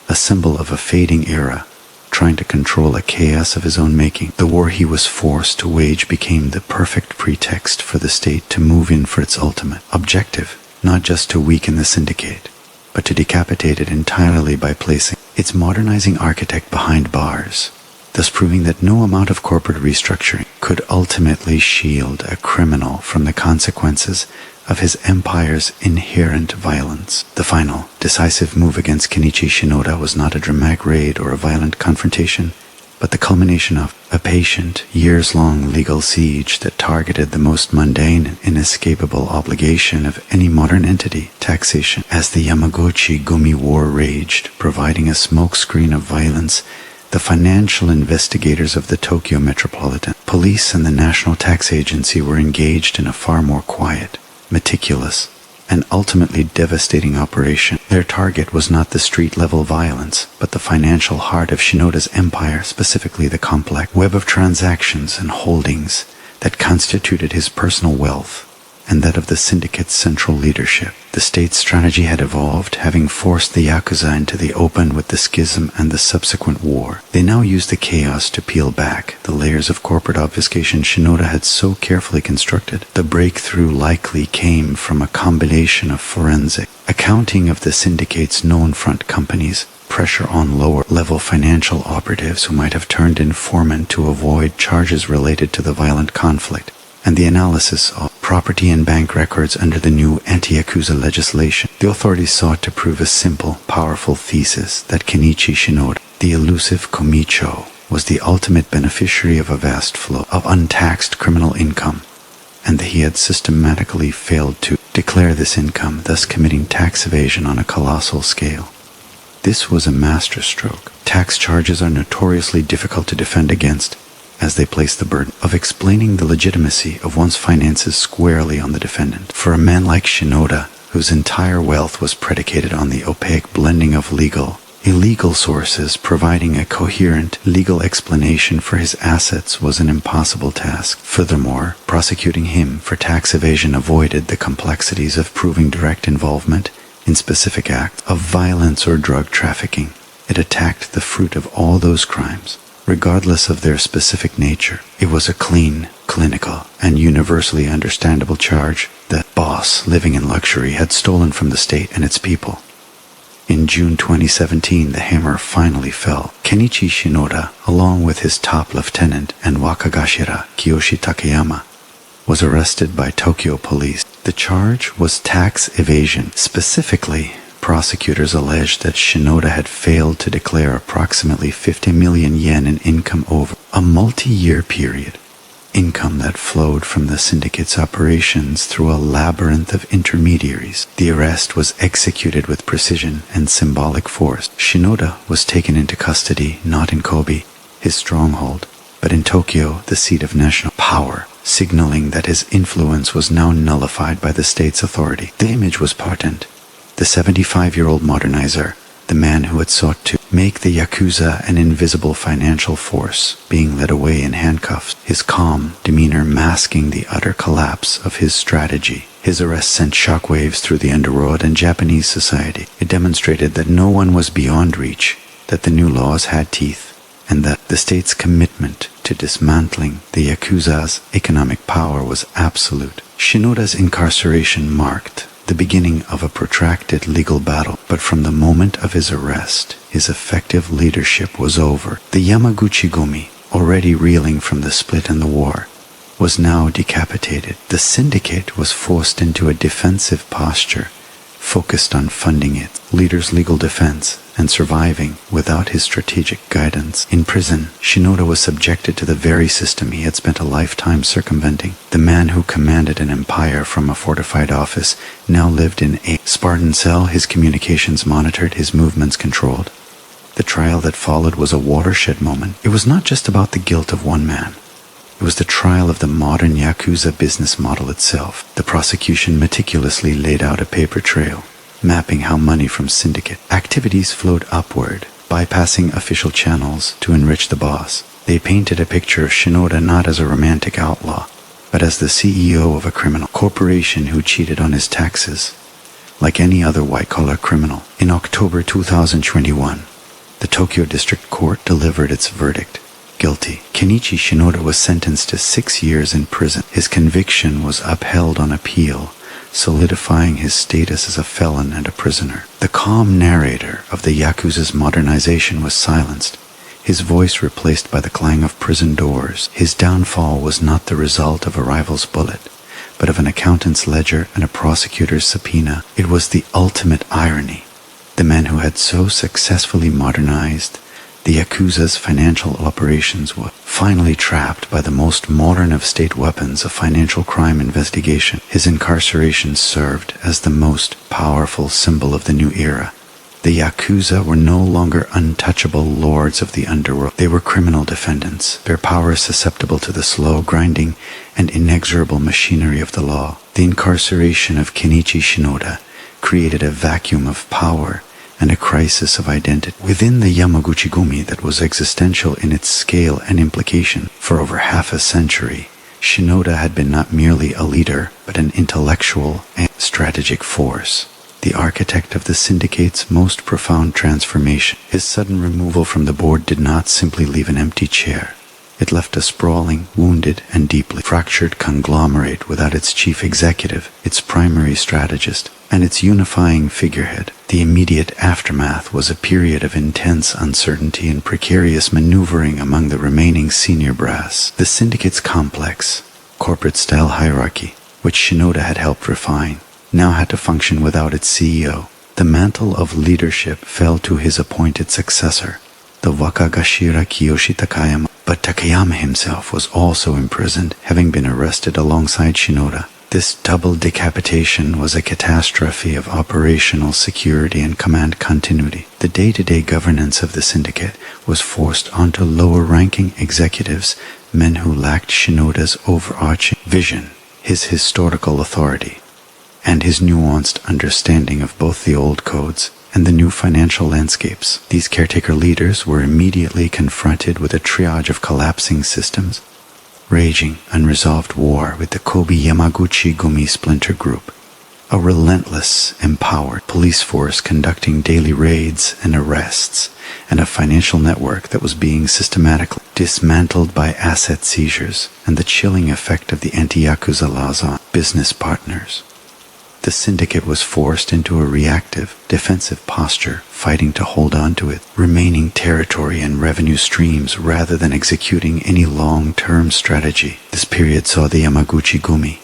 A symbol of a fading era, trying to control a chaos of his own making. The war he was forced to wage became the perfect pretext for the state to move in for its ultimate objective, not just to weaken the syndicate, but to decapitate it entirely by placing its modernizing architect behind bars, thus proving that no amount of corporate restructuring could ultimately shield a criminal from the consequences of his empire's inherent violence. The final, decisive move against Kenichi Shinoda was not a dramatic raid or a violent confrontation, but the culmination of a patient, years-long legal siege that targeted the most mundane and inescapable obligation of any modern entity, taxation. As the Yamaguchi-gumi war raged, providing a smokescreen of violence, the financial investigators of the Tokyo Metropolitan Police and the National Tax Agency were engaged in a far more quiet, meticulous, and ultimately devastating operation. Their target was not the street-level violence, but the financial heart of Shinoda's empire, specifically the complex web of transactions and holdings that constituted his personal wealth and that of the syndicate's central leadership. The state's strategy had evolved, having forced the Yakuza into the open with the schism and the subsequent war. They now used the chaos to peel back the layers of corporate obfuscation Shinoda had so carefully constructed. The breakthrough likely came from a combination of forensic accounting of the syndicate's known front companies, pressure on lower-level financial operatives who might have turned informant to avoid charges related to the violent conflict, and the analysis of property and bank records under the new anti-Yakuza legislation. The authorities sought to prove a simple, powerful thesis that Kenichi Shinoda, the elusive kumicho, was the ultimate beneficiary of a vast flow of untaxed criminal income, and that he had systematically failed to declare this income, thus committing tax evasion on a colossal scale. This was a masterstroke. Tax charges are notoriously difficult to defend against, as they place the burden of explaining the legitimacy of one's finances squarely on the defendant. For a man like Shinoda, whose entire wealth was predicated on the opaque blending of illegal sources, providing a coherent legal explanation for his assets was an impossible task. Furthermore, prosecuting him for tax evasion avoided the complexities of proving direct involvement in specific acts of violence or drug trafficking. It attacked the fruit of all those crimes, regardless of their specific nature. It was a clean, clinical, and universally understandable charge that boss, living in luxury, had stolen from the state and its people. In June 2017, the hammer finally fell. Kenichi Shinoda, along with his top lieutenant and wakagashira, Kiyoshi Takayama, was arrested by Tokyo police. The charge was tax evasion. Specifically, prosecutors alleged that Shinoda had failed to declare approximately 50 million yen in income over a multi-year period, income that flowed from the syndicate's operations through a labyrinth of intermediaries. The arrest was executed with precision and symbolic force. Shinoda was taken into custody not in Kobe, his stronghold, but in Tokyo, the seat of national power, signaling that his influence was now nullified by the state's authority. The image was patent. The 75-year-old Modernizer, the man who had sought to make the Yakuza an invisible financial force, being led away in handcuffs, his calm demeanor masking the utter collapse of his strategy. His arrest sent shockwaves through the underworld and Japanese society. It demonstrated that no one was beyond reach, that the new laws had teeth, and that the state's commitment to dismantling the Yakuza's economic power was absolute. Shinoda's incarceration marked the beginning of a protracted legal battle, but from the moment of his arrest, his effective leadership was over. The Yamaguchi-gumi, already reeling from the split in the war, was now decapitated. The syndicate was forced into a defensive posture, focused on funding its leader's legal defense and surviving without his strategic guidance. In prison, Shinoda was subjected to the very system he had spent a lifetime circumventing. The man who commanded an empire from a fortified office now lived in a Spartan cell, his communications monitored, his movements controlled. The trial that followed was a watershed moment. It was not just about the guilt of one man. It was the trial of the modern Yakuza business model itself. The prosecution meticulously laid out a paper trail, mapping how money from syndicate activities flowed upward, bypassing official channels to enrich the boss. They painted a picture of Shinoda not as a romantic outlaw, but as the CEO of a criminal corporation who cheated on his taxes, like any other white-collar criminal. In October 2021, the Tokyo District Court delivered its verdict. Guilty. Kenichi Shinoda was sentenced to 6 years in prison. His conviction was upheld on appeal, solidifying his status as a felon and a prisoner. The calm narrator of the Yakuza's modernization was silenced, his voice replaced by the clang of prison doors. His downfall was not the result of a rival's bullet, but of an accountant's ledger and a prosecutor's subpoena. It was the ultimate irony. The man who had so successfully modernized the Yakuza's financial operations were finally trapped by the most modern of state weapons of financial crime investigation. His incarceration served as the most powerful symbol of the new era. The Yakuza were no longer untouchable lords of the underworld. They were criminal defendants, their power susceptible to the slow grinding and inexorable machinery of the law. The incarceration of Kenichi Shinoda created a vacuum of power and a crisis of identity within the Yamaguchi-gumi that was existential in its scale and implication. For over half a century, Shinoda had been not merely a leader, but an intellectual and strategic force, the architect of the syndicate's most profound transformation. His sudden removal from the board did not simply leave an empty chair. It left a sprawling, wounded, and deeply fractured conglomerate without its chief executive, its primary strategist, and its unifying figurehead. The immediate aftermath was a period of intense uncertainty and precarious maneuvering among the remaining senior brass. The syndicate's complex, corporate-style hierarchy, which Shinoda had helped refine, now had to function without its CEO. The mantle of leadership fell to his appointed successor, the Wakagashira Kiyoshi Takayama. But Takayama himself was also imprisoned, having been arrested alongside Shinoda. This double decapitation was a catastrophe of operational security and command continuity. The day-to-day governance of the syndicate was forced onto lower-ranking executives, men who lacked Shinoda's overarching vision, his historical authority, and his nuanced understanding of both the old codes and the new financial landscapes. These caretaker leaders were immediately confronted with a triage of collapsing systems, raging unresolved war with the Kobe Yamaguchi-gumi splinter group, a relentless, empowered police force conducting daily raids and arrests, and a financial network that was being systematically dismantled by asset seizures and the chilling effect of the anti-Yakuza laws on business partners. The syndicate was forced into a reactive, defensive posture, fighting to hold on to its remaining territory and revenue streams rather than executing any long-term strategy. This period saw the Yamaguchi-gumi,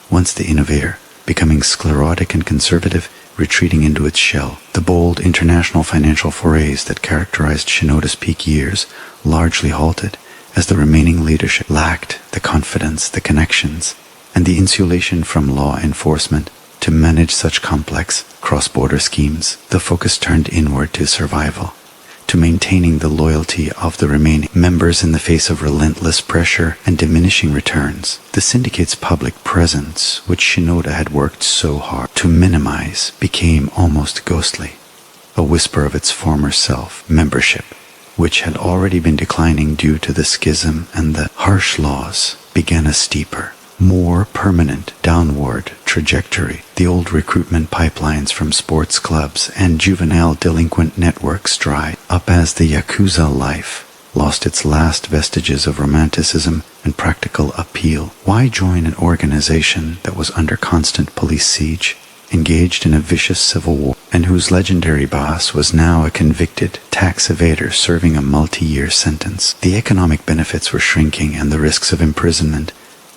once the innovator, becoming sclerotic and conservative, retreating into its shell. The bold international financial forays that characterized Shinoda's peak years largely halted, as the remaining leadership lacked the confidence, the connections, and the insulation from law enforcement to manage such complex cross-border schemes. The focus turned inward to survival, to maintaining the loyalty of the remaining members in the face of relentless pressure and diminishing returns. The syndicate's public presence, which Shinoda had worked so hard to minimize, became almost ghostly, a whisper of its former self. Membership, which had already been declining due to the schism and the harsh laws, began a steeper, more permanent downward trajectory. The old recruitment pipelines from sports clubs and juvenile delinquent networks dried up as the Yakuza life lost its last vestiges of romanticism and practical appeal. Why join an organization that was under constant police siege, engaged in a vicious civil war, and whose legendary boss was now a convicted tax evader serving a multi-year sentence? The economic benefits were shrinking, and the risks of imprisonment,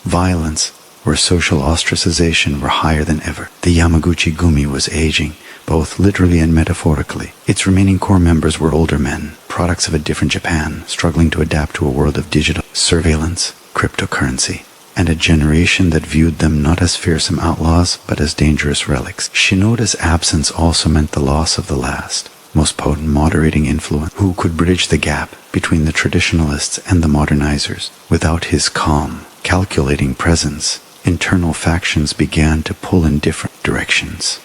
violence, where social ostracization were higher than ever. The Yamaguchi-gumi was aging, both literally and metaphorically. Its remaining core members were older men, products of a different Japan, struggling to adapt to a world of digital surveillance, cryptocurrency, and a generation that viewed them not as fearsome outlaws, but as dangerous relics. Shinoda's absence also meant the loss of the last, most potent moderating influence, who could bridge the gap between the traditionalists and the modernizers. Without his calm, calculating presence, internal factions began to pull in different directions.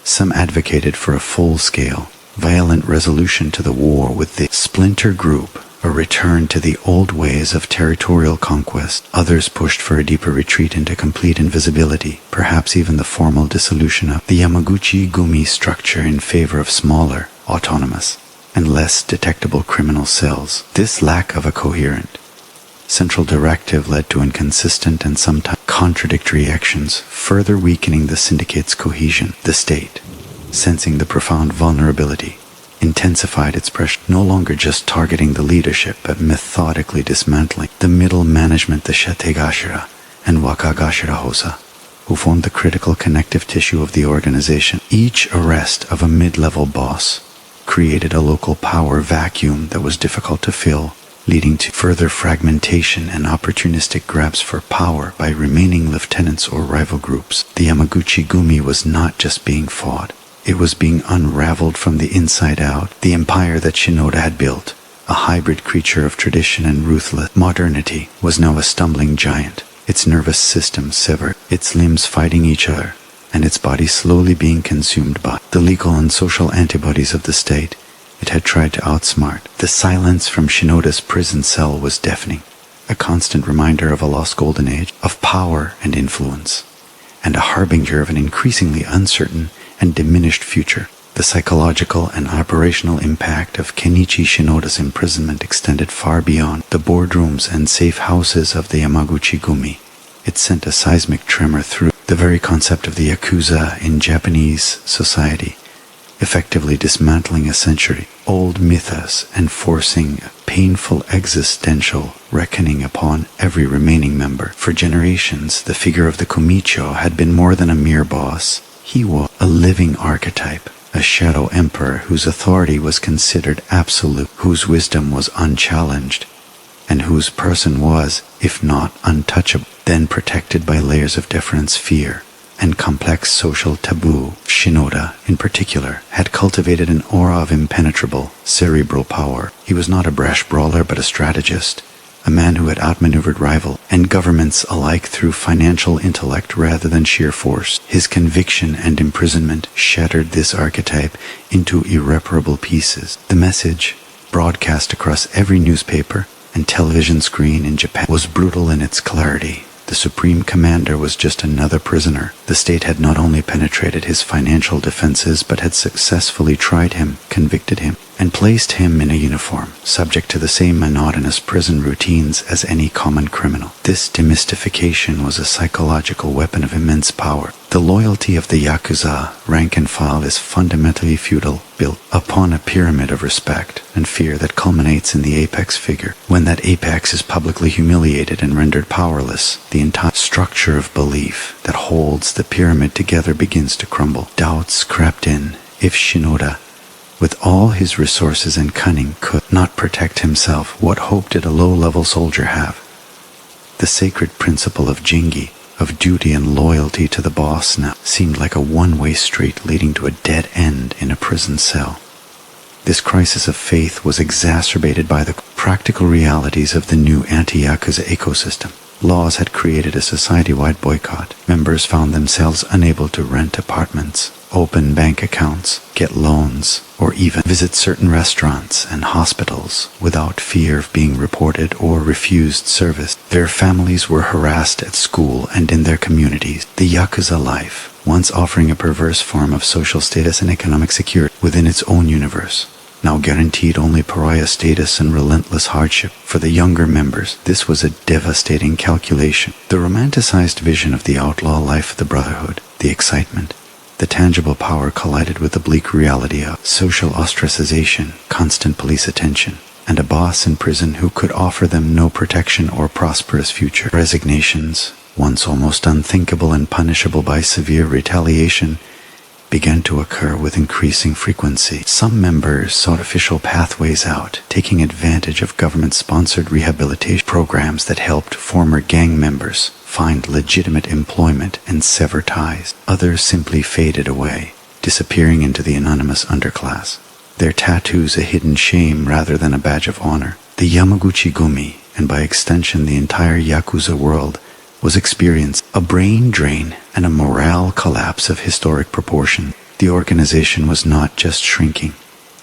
Some advocated for a full-scale, violent resolution to the war with the splinter group, a return to the old ways of territorial conquest. Others pushed for a deeper retreat into complete invisibility, perhaps even the formal dissolution of the Yamaguchi-gumi structure in favor of smaller, autonomous, and less detectable criminal cells. This lack of a coherent, central directive led to inconsistent and sometimes contradictory actions, further weakening the syndicate's cohesion. The state, sensing the profound vulnerability, intensified its pressure, no longer just targeting the leadership, but methodically dismantling the middle management, the Shategashira and Wakagashira Hosa, who formed the critical connective tissue of the organization. Each arrest of a mid-level boss created a local power vacuum that was difficult to fill, leading to further fragmentation and opportunistic grabs for power by remaining lieutenants or rival groups. The Yamaguchi-gumi was not just being fought, it was being unraveled from the inside out. The empire that Shinoda had built, a hybrid creature of tradition and ruthless modernity, was now a stumbling giant, its nervous system severed, its limbs fighting each other, and its body slowly being consumed by the legal and social antibodies of the state it had tried to outsmart. The silence from Shinoda's prison cell was deafening, a constant reminder of a lost golden age, of power and influence, and a harbinger of an increasingly uncertain and diminished future. The psychological and operational impact of Kenichi Shinoda's imprisonment extended far beyond the boardrooms and safe houses of the Yamaguchi-gumi. It sent a seismic tremor through the very concept of the Yakuza in Japanese society, effectively dismantling a century-old mythos and forcing a painful existential reckoning upon every remaining member. For generations, the figure of the kumicho had been more than a mere boss. He was a living archetype, a shadow emperor whose authority was considered absolute, whose wisdom was unchallenged, and whose person was, if not untouchable, then protected by layers of deference, fear, and complex social taboo. Shinoda, in particular, had cultivated an aura of impenetrable, cerebral power. He was not a brash brawler but a strategist, a man who had outmaneuvered rival and governments alike through financial intellect rather than sheer force. His conviction and imprisonment shattered this archetype into irreparable pieces. The message, broadcast across every newspaper and television screen in Japan, was brutal in its clarity. The supreme commander was just another prisoner. The state had not only penetrated his financial defenses, but had successfully tried him, convicted him, and placed him in a uniform, subject to the same monotonous prison routines as any common criminal. This demystification was a psychological weapon of immense power. The loyalty of the Yakuza, rank and file, is fundamentally feudal, built upon a pyramid of respect and fear that culminates in the apex figure. When that apex is publicly humiliated and rendered powerless, the entire structure of belief that holds the pyramid together begins to crumble. Doubts crept in. If Shinoda, with all his resources and cunning, could not protect himself, what hope did a low-level soldier have? The sacred principle of jingi, of duty and loyalty to the boss, now seemed like a one-way street leading to a dead end in a prison cell. This crisis of faith was exacerbated by the practical realities of the new anti-Yakuza ecosystem. Laws had created a society-wide boycott. Members found themselves unable to rent apartments, open bank accounts, get loans, or even visit certain restaurants and hospitals without fear of being reported or refused service. Their families were harassed at school and in their communities. The Yakuza life, once offering a perverse form of social status and economic security within its own universe, now guaranteed only pariah status and relentless hardship for the younger members. This was a devastating calculation. The romanticized vision of the outlaw life of the brotherhood, the excitement, the tangible power collided with the bleak reality of social ostracization, constant police attention, and a boss in prison who could offer them no protection or prosperous future. Resignations, once almost unthinkable and punishable by severe retaliation, began to occur with increasing frequency. Some members sought official pathways out, taking advantage of government-sponsored rehabilitation programs that helped former gang members find legitimate employment and sever ties. Others simply faded away, disappearing into the anonymous underclass, their tattoos a hidden shame rather than a badge of honor. The Yamaguchi-gumi, and by extension the entire Yakuza world, was experiencing a brain drain and a morale collapse of historic proportion. The organization was not just shrinking,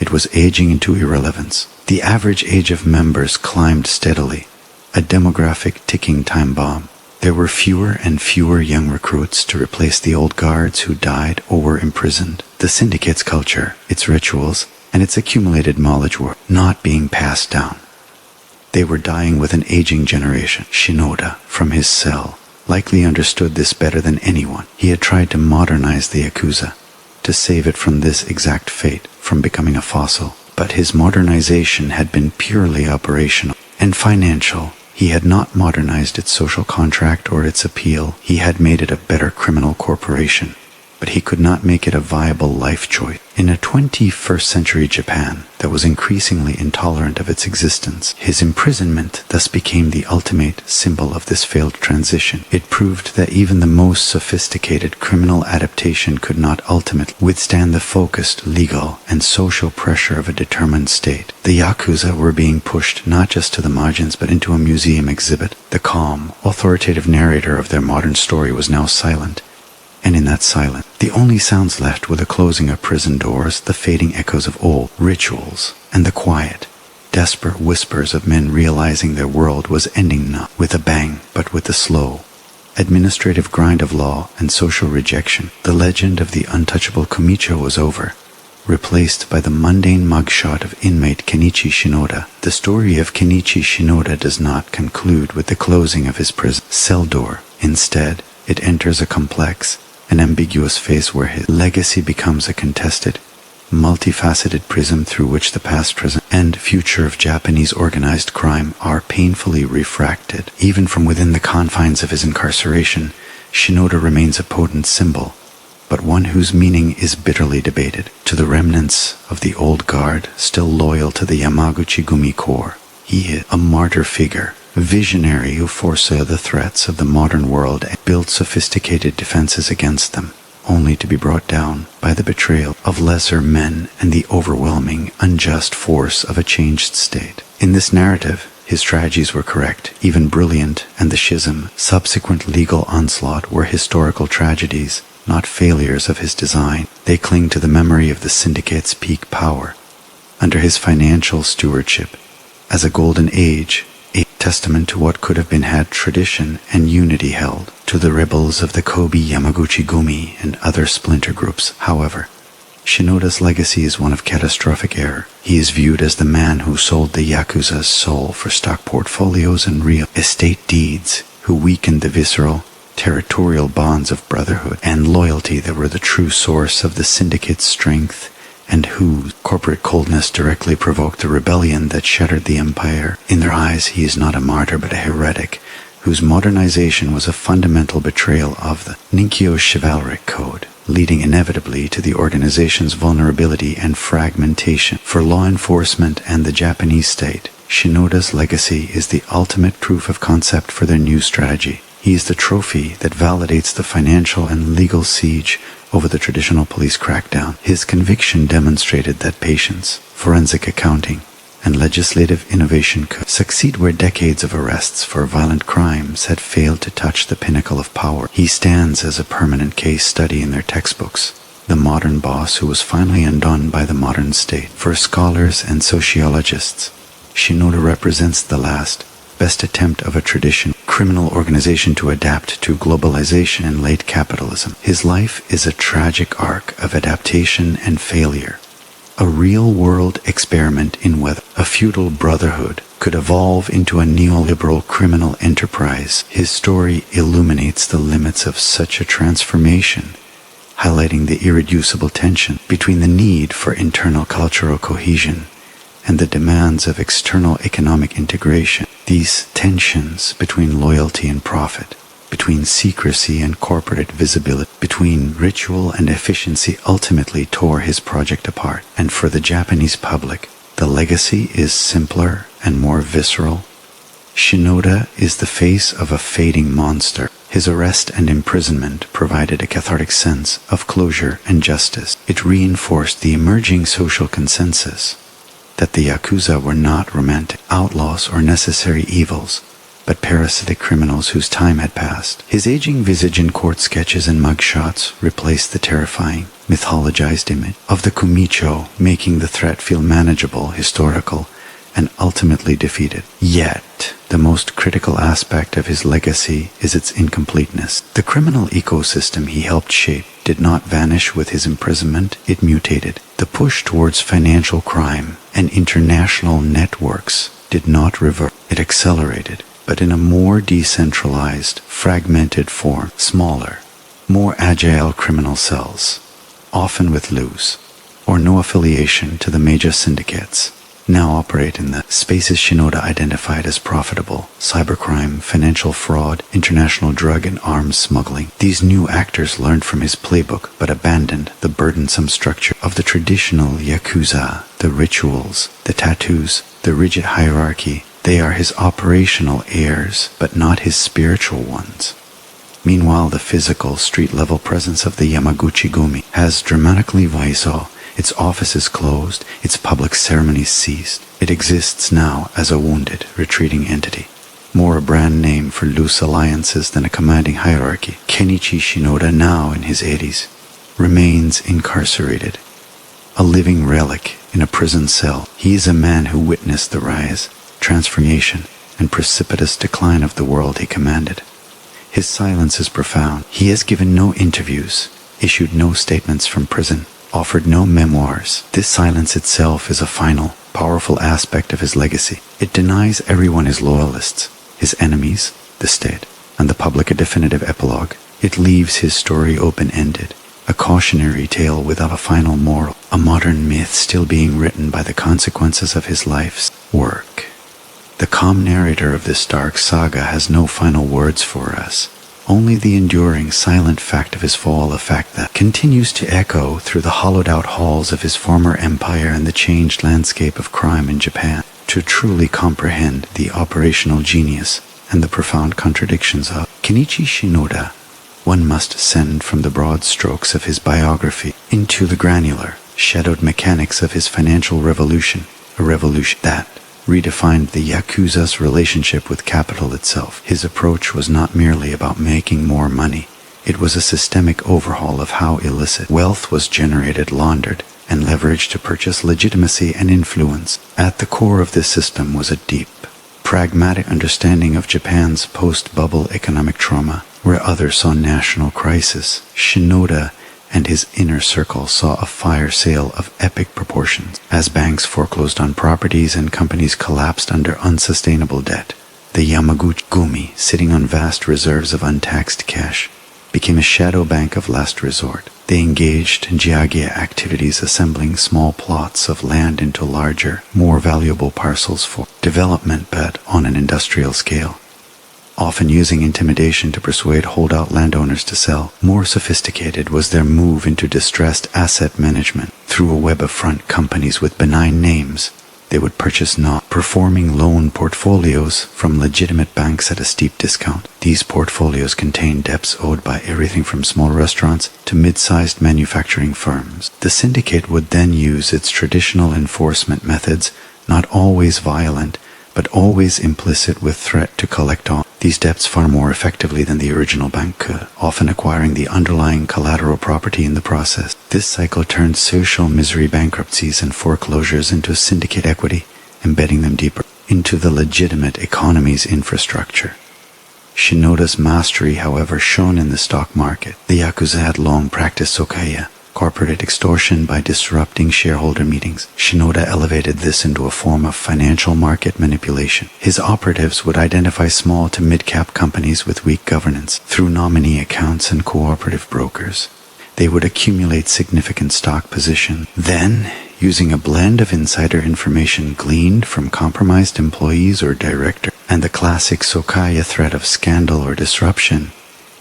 it was aging into irrelevance. The average age of members climbed steadily, a demographic ticking time bomb. There were fewer and fewer young recruits to replace the old guards who died or were imprisoned. The syndicate's culture, its rituals, and its accumulated knowledge were not being passed down. They were dying with an aging generation. Shinoda, from his cell, likely understood this better than anyone. He had tried to modernize the Yakuza, to save it from this exact fate, from becoming a fossil. But his modernization had been purely operational and financial. He had not modernized its social contract or its appeal. He had made it a better criminal corporation, but he could not make it a viable life choice. In a 21st century Japan that was increasingly intolerant of its existence, his imprisonment thus became the ultimate symbol of this failed transition. It proved that even the most sophisticated criminal adaptation could not ultimately withstand the focused legal and social pressure of a determined state. The Yakuza were being pushed not just to the margins but into a museum exhibit. The calm, authoritative narrator of their modern story was now silent. And in that silence, the only sounds left were the closing of prison doors, the fading echoes of old rituals, and the quiet, desperate whispers of men realizing their world was ending not with a bang, but with the slow, administrative grind of law and social rejection. The legend of the untouchable kumicho was over, replaced by the mundane mugshot of inmate Kenichi Shinoda. The story of Kenichi Shinoda does not conclude with the closing of his prison cell door. Instead, it enters a complex, an ambiguous phase where his legacy becomes a contested, multifaceted prism through which the past, present, and future of Japanese organized crime are painfully refracted. Even from within the confines of his incarceration, Shinoda remains a potent symbol, but one whose meaning is bitterly debated. To the remnants of the old guard, still loyal to the Yamaguchi-gumi core, he is a martyr figure, visionary who foresaw the threats of the modern world and built sophisticated defenses against them, only to be brought down by the betrayal of lesser men and the overwhelming, unjust force of a changed state. In this narrative, his strategies were correct, even brilliant, and the schism, subsequent legal onslaught were historical tragedies, not failures of his design. They cling to the memory of the syndicate's peak power. Under his financial stewardship, as a golden age, a testament to what could have been had tradition and unity held. To the rebels of the Kobe Yamaguchi-gumi and other splinter groups, however, Shinoda's legacy is one of catastrophic error. He is viewed as the man who sold the Yakuza's soul for stock portfolios and real estate deeds, who weakened the visceral, territorial bonds of brotherhood and loyalty that were the true source of the syndicate's strength, and whose corporate coldness directly provoked the rebellion that shattered the empire. In their eyes, he is not a martyr but a heretic, whose modernization was a fundamental betrayal of the Ninkyo's chivalric code, leading inevitably to the organization's vulnerability and fragmentation. For law enforcement and the Japanese state, Shinoda's legacy is the ultimate proof of concept for their new strategy. He is the trophy that validates the financial and legal siege over the traditional police crackdown. His conviction demonstrated that patience, forensic accounting, and legislative innovation could succeed where decades of arrests for violent crimes had failed to touch the pinnacle of power. He stands as a permanent case study in their textbooks, the modern boss who was finally undone by the modern state. For scholars and sociologists, Shinoda represents the last, best attempt of a tradition criminal organization to adapt to globalization and late capitalism. His life is a tragic arc of adaptation and failure, a real-world experiment in whether a feudal brotherhood could evolve into a neoliberal criminal enterprise. His story illuminates the limits of such a transformation, highlighting the irreducible tension between the need for internal cultural cohesion and the demands of external economic integration. These tensions between loyalty and profit, between secrecy and corporate visibility, between ritual and efficiency, ultimately tore his project apart. And for the Japanese public, the legacy is simpler and more visceral. Shinoda is the face of a fading monster. His arrest and imprisonment provided a cathartic sense of closure and justice. It reinforced the emerging social consensus that the Yakuza were not romantic outlaws or necessary evils, but parasitic criminals whose time had passed. His aging visage in court sketches and mugshots replaced the terrifying, mythologized image of the kumicho, making the threat feel manageable, historical, and ultimately defeated. Yet, the most critical aspect of his legacy is its incompleteness. The criminal ecosystem he helped shape did not vanish with his imprisonment, it mutated. The push towards financial crime and international networks did not revert, it accelerated, but in a more decentralized, fragmented form, smaller, more agile criminal cells, often with loose or no affiliation to the major syndicates, now operate in the spaces Shinoda identified as profitable: cybercrime, financial fraud, international drug and arms smuggling. These new actors learned from his playbook but abandoned the burdensome structure of the traditional Yakuza, the rituals, the tattoos, the rigid hierarchy. They are his operational heirs, but not his spiritual ones. Meanwhile, the physical, street-level presence of the Yamaguchi-gumi has dramatically widened. Its office is closed, its public ceremonies ceased. It exists now as a wounded, retreating entity, more a brand name for loose alliances than a commanding hierarchy. Kenichi Shinoda, now in his 80s, remains incarcerated, a living relic in a prison cell. He is a man who witnessed the rise, transformation, and precipitous decline of the world he commanded. His silence is profound. He has given no interviews, issued no statements from prison, offered no memoirs. This silence itself is a final, powerful aspect of his legacy. It denies everyone his loyalists, his enemies, the state, and the public a definitive epilogue. It leaves his story open-ended, a cautionary tale without a final moral, a modern myth still being written by the consequences of his life's work. The calm narrator of this dark saga has no final words for us, only the enduring, silent fact of his fall, a fact that continues to echo through the hollowed-out halls of his former empire and the changed landscape of crime in Japan. To truly comprehend the operational genius and the profound contradictions of Kenichi Shinoda, one must ascend from the broad strokes of his biography into the granular, shadowed mechanics of his financial revolution, a revolution that redefined the Yakuza's relationship with capital itself. His approach was not merely about making more money. It was a systemic overhaul of how illicit wealth was generated, laundered, and leveraged to purchase legitimacy and influence. At the core of this system was a deep, pragmatic understanding of Japan's post-bubble economic trauma, where others saw national crisis. Shinoda and his inner circle saw a fire sale of epic proportions. As banks foreclosed on properties and companies collapsed under unsustainable debt, the Yamaguchi-gumi, sitting on vast reserves of untaxed cash, became a shadow bank of last resort. They engaged in jiagya activities, assembling small plots of land into larger, more valuable parcels for development, but on an industrial scale, often using intimidation to persuade holdout landowners to sell. More sophisticated was their move into distressed asset management. Through a web of front companies with benign names, they would purchase non-performing loan portfolios from legitimate banks at a steep discount. These portfolios contained debts owed by everything from small restaurants to mid-sized manufacturing firms. The syndicate would then use its traditional enforcement methods, not always violent, but always implicit with threat to collect on these debts far more effectively than the original bank could, often acquiring the underlying collateral property in the process. This cycle turned social misery bankruptcies and foreclosures into syndicate equity, embedding them deeper into the legitimate economy's infrastructure. Shinoda's mastery, however, shone in the stock market. The Yakuza had long practiced sokaya, corporate extortion, by disrupting shareholder meetings. Shinoda elevated this into a form of financial market manipulation. His operatives would identify small to mid-cap companies with weak governance through nominee accounts and cooperative brokers. They would accumulate significant stock position. Then, using a blend of insider information gleaned from compromised employees or directors, and the classic sokaya threat of scandal or disruption,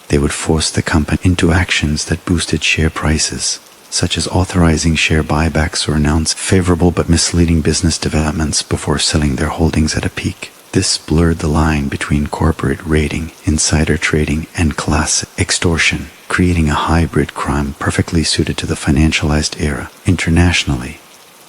They would force the company into actions that boosted share prices, such as authorizing share buybacks or announce favorable but misleading business developments before selling their holdings at a peak. This blurred the line between corporate raiding, insider trading, and class extortion, creating a hybrid crime perfectly suited to the financialized era. Internationally,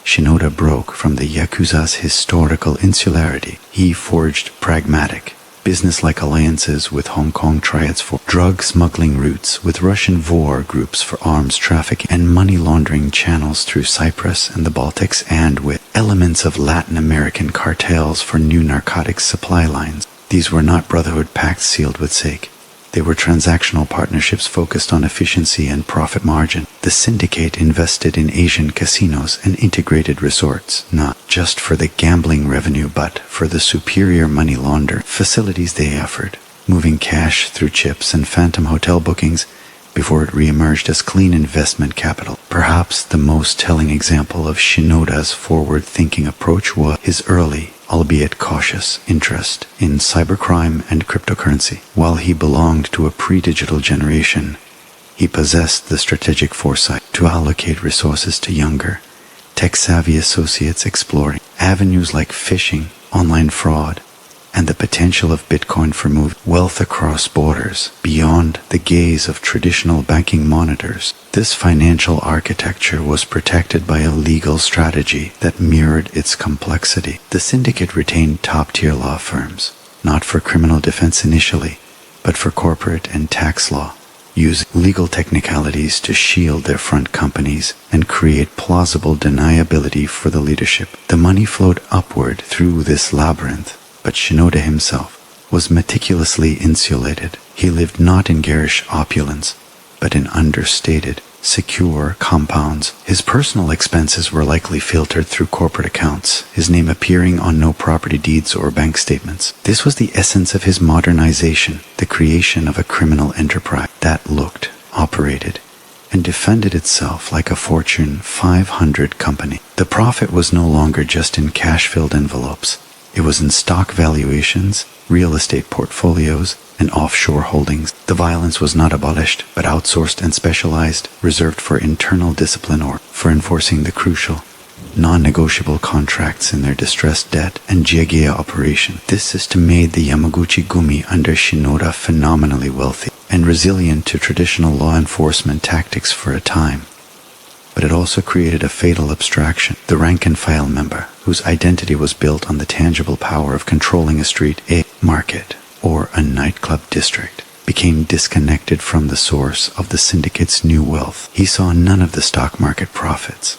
Shinoda broke from the Yakuza's historical insularity. He forged pragmatic, business-like alliances with Hong Kong triads for drug smuggling routes, with Russian VOR groups for arms trafficking, and money laundering channels through Cyprus and the Baltics, and with elements of Latin American cartels for new narcotics supply lines. These were not brotherhood pacts sealed with sake. They were transactional partnerships focused on efficiency and profit margin. The syndicate invested in Asian casinos and integrated resorts, not just for the gambling revenue but for the superior money launder facilities they offered, moving cash through chips and phantom hotel bookings before it re-emerged as clean investment capital. Perhaps the most telling example of Shinoda's forward-thinking approach was his early, albeit cautious, interest in cybercrime and cryptocurrency. While he belonged to a pre-digital generation, he possessed the strategic foresight to allocate resources to younger, tech-savvy associates exploring avenues like phishing, online fraud, and the potential of Bitcoin for moving wealth across borders beyond the gaze of traditional banking monitors. This financial architecture was protected by a legal strategy that mirrored its complexity. The syndicate retained top-tier law firms, not for criminal defense initially, but for corporate and tax law, using legal technicalities to shield their front companies and create plausible deniability for the leadership. The money flowed upward through this labyrinth, but Shinoda himself was meticulously insulated. He lived not in garish opulence, but in understated, secure compounds. His personal expenses were likely filtered through corporate accounts, his name appearing on no property deeds or bank statements. This was the essence of his modernization, the creation of a criminal enterprise that looked, operated, and defended itself like a Fortune 500 company. The profit was no longer just in cash-filled envelopes. It was in stock valuations, real estate portfolios, and offshore holdings. The violence was not abolished, but outsourced and specialized, reserved for internal discipline or for enforcing the crucial, non-negotiable contracts in their distressed debt and jigeya operation. This system made the Yamaguchi-gumi under Shinoda phenomenally wealthy and resilient to traditional law enforcement tactics for a time. But it also created a fatal abstraction. The rank-and-file member, whose identity was built on the tangible power of controlling a street, a market, or a nightclub district, became disconnected from the source of the syndicate's new wealth. He saw none of the stock market profits.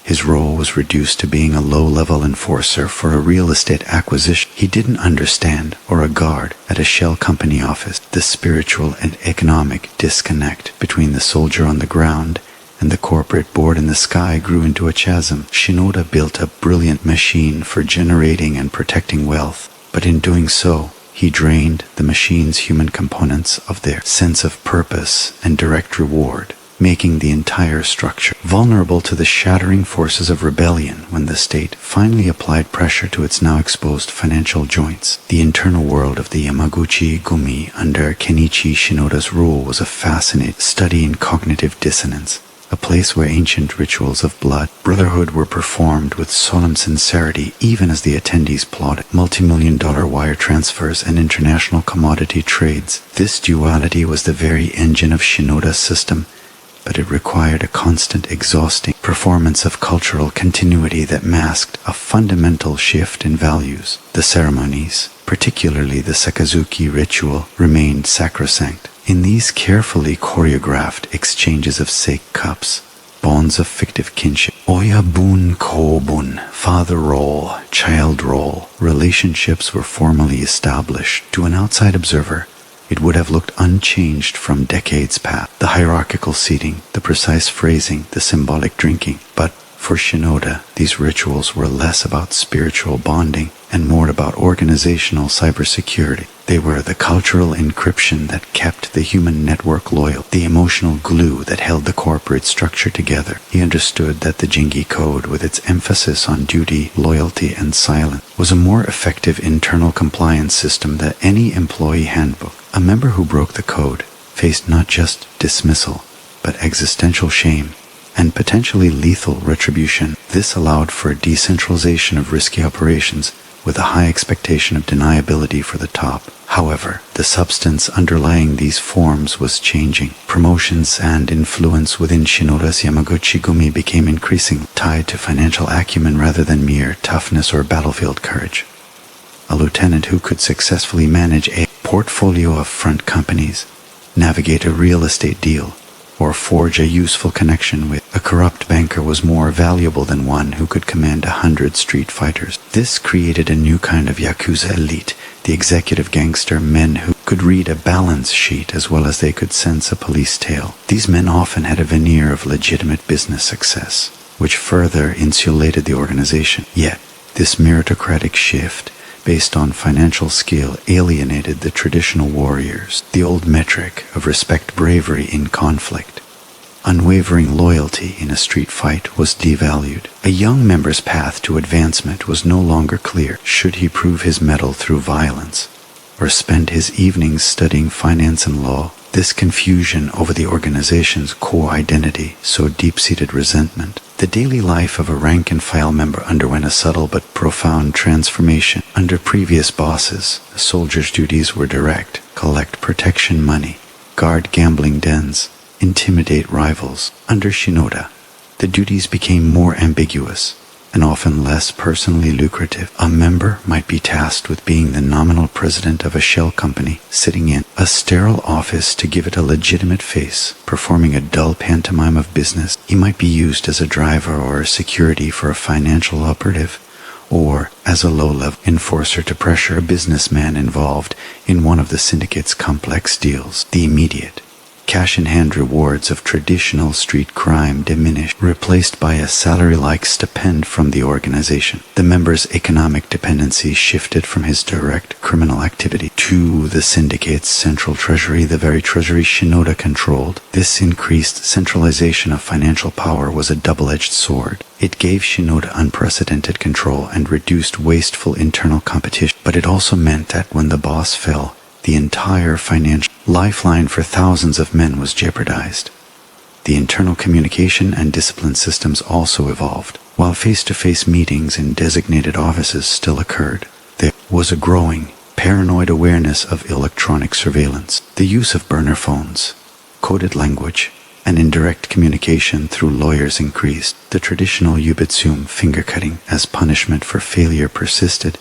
His role was reduced to being a low-level enforcer for a real estate acquisition he didn't understand, or a guard at a shell company office. The spiritual and economic disconnect between the soldier on the ground and the corporate board in the sky grew into a chasm. Shinoda built a brilliant machine for generating and protecting wealth, but in doing so, he drained the machine's human components of their sense of purpose and direct reward, making the entire structure vulnerable to the shattering forces of rebellion when the state finally applied pressure to its now exposed financial joints. The internal world of the Yamaguchi-gumi under Kenichi Shinoda's rule was a fascinating study in cognitive dissonance, a place where ancient rituals of blood brotherhood were performed with solemn sincerity even as the attendees plotted multi-million-dollar wire transfers and international commodity trades. This duality was the very engine of Shinoda's system, but it required a constant, exhausting performance of cultural continuity that masked a fundamental shift in values. The ceremonies, particularly the Sakazuki ritual, remained sacrosanct. In these carefully choreographed exchanges of sake cups, bonds of fictive kinship, oyabun kobun, father role, child role, relationships were formally established. To an outside observer, it would have looked unchanged from decades past. The hierarchical seating, the precise phrasing, the symbolic drinking. But for Shinoda, these rituals were less about spiritual bonding and more about organizational cybersecurity. They were the cultural encryption that kept the human network loyal, the emotional glue that held the corporate structure together. He understood that the Jingi Code, with its emphasis on duty, loyalty, and silence, was a more effective internal compliance system than any employee handbook. A member who broke the code faced not just dismissal, but existential shame and potentially lethal retribution. This allowed for a decentralization of risky operations with a high expectation of deniability for the top. However, the substance underlying these forms was changing. Promotions and influence within Shinoda's Yamaguchi-gumi became increasingly tied to financial acumen rather than mere toughness or battlefield courage. A lieutenant who could successfully manage a portfolio of front companies, navigate a real estate deal, or forge a useful connection with a corrupt banker was more valuable than one who could command 100 street fighters. This created a new kind of Yakuza elite, the executive gangster, men who could read a balance sheet as well as they could sense a police tale. These men often had a veneer of legitimate business success, which further insulated the organization. Yet, this meritocratic shift based on financial skill alienated the traditional warriors, the old metric of respect bravery in conflict. Unwavering loyalty in a street fight was devalued. A young member's path to advancement was no longer clear. Should he prove his mettle through violence, or spend his evenings studying finance and law? This confusion over the organization's core identity sowed deep-seated resentment. The daily life of a rank-and-file member underwent a subtle but profound transformation. Under previous bosses, a soldier's duties were direct: collect protection money, guard gambling dens, intimidate rivals. Under Shinoda, the duties became more ambiguous and often less personally lucrative. A member might be tasked with being the nominal president of a shell company, sitting in a sterile office to give it a legitimate face, performing a dull pantomime of business. He might be used as a driver or security for a financial operative, or as a low-level enforcer to pressure a businessman involved in one of the syndicate's complex deals. The immediate cash-in-hand rewards of traditional street crime diminished, replaced by a salary-like stipend from the organization. The member's economic dependency shifted from his direct criminal activity to the syndicate's central treasury, the very treasury Shinoda controlled. This increased centralization of financial power was a double-edged sword. It gave Shinoda unprecedented control and reduced wasteful internal competition, but it also meant that when the boss fell, the entire financial lifeline for thousands of men was jeopardized. The internal communication and discipline systems also evolved. While face-to-face meetings in designated offices still occurred, there was a growing, paranoid awareness of electronic surveillance. The use of burner phones, coded language, and indirect communication through lawyers increased. The traditional yubitsume finger-cutting as punishment for failure persisted,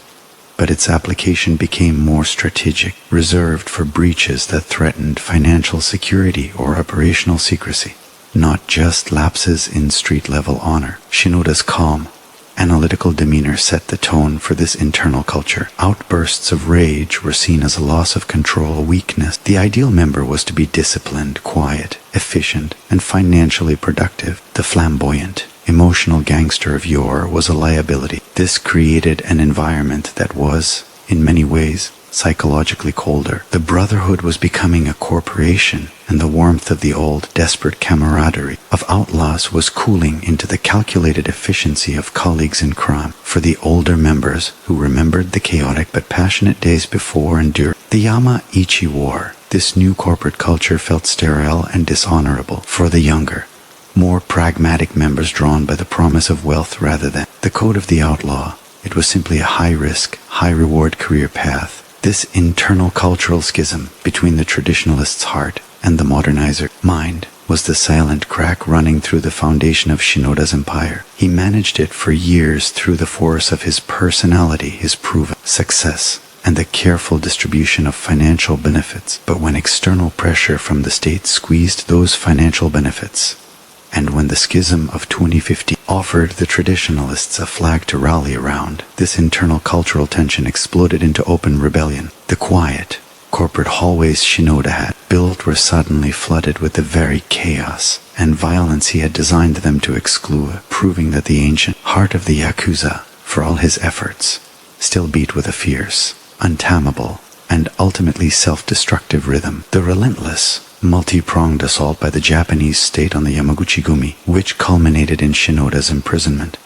but its application became more strategic, reserved for breaches that threatened financial security or operational secrecy, not just lapses in street-level honor. Shinoda's calm, analytical demeanor set the tone for this internal culture. Outbursts of rage were seen as a loss of control, a weakness. The ideal member was to be disciplined, quiet, efficient, and financially productive. The flamboyant, emotional gangster of yore was a liability. This created an environment that was, in many ways, psychologically colder. The brotherhood was becoming a corporation, and the warmth of the old, desperate camaraderie of outlaws was cooling into the calculated efficiency of colleagues in crime. For the older members who remembered the chaotic but passionate days before and during the Yamaichi War, this new corporate culture felt sterile and dishonorable. For the younger, more pragmatic members drawn by the promise of wealth rather than the code of the outlaw, it was simply a high-risk, high-reward career path. This internal cultural schism between the traditionalist's heart and the modernizer mind was the silent crack running through the foundation of Shinoda's empire. He managed it for years through the force of his personality, his proven success, and the careful distribution of financial benefits. But when external pressure from the state squeezed those financial benefits, and when the schism of 2015 offered the traditionalists a flag to rally around, this internal cultural tension exploded into open rebellion. The quiet, corporate hallways Shinoda had built were suddenly flooded with the very chaos and violence he had designed them to exclude, proving that the ancient heart of the Yakuza, for all his efforts, still beat with a fierce, untamable, and ultimately self-destructive rhythm. The relentless, multi-pronged assault by the Japanese state on the Yamaguchi-gumi, which culminated in Shinoda's imprisonment,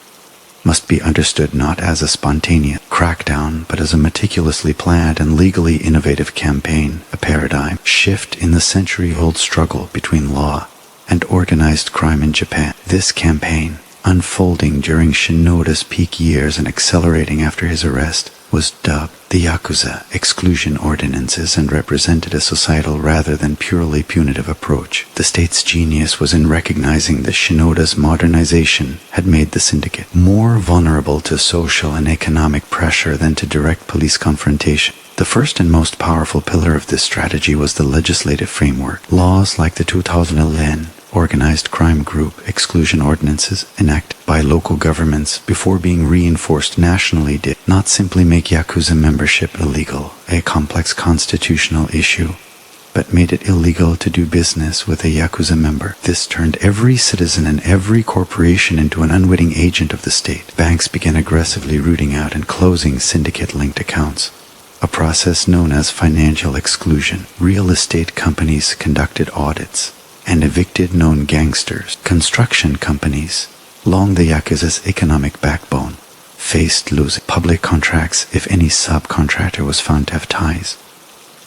must be understood not as a spontaneous crackdown, but as a meticulously planned and legally innovative campaign, a paradigm shift in the century-old struggle between law and organized crime in Japan. This campaign, unfolding during Shinoda's peak years and accelerating after his arrest, was dubbed the Yakuza exclusion ordinances and represented a societal rather than purely punitive approach. The state's genius was in recognizing that Shinoda's modernization had made the syndicate more vulnerable to social and economic pressure than to direct police confrontation. The first and most powerful pillar of this strategy was the legislative framework. Laws like the 2011 organized crime group exclusion ordinances enacted by local governments before being reinforced nationally did not simply make Yakuza membership illegal, a complex constitutional issue, but made it illegal to do business with a Yakuza member. This turned every citizen and every corporation into an unwitting agent of the state. Banks began aggressively rooting out and closing syndicate-linked accounts, a process known as financial exclusion. Real estate companies conducted audits and evicted known gangsters. Construction companies, long the Yakuza's economic backbone, faced losing public contracts if any subcontractor was found to have ties.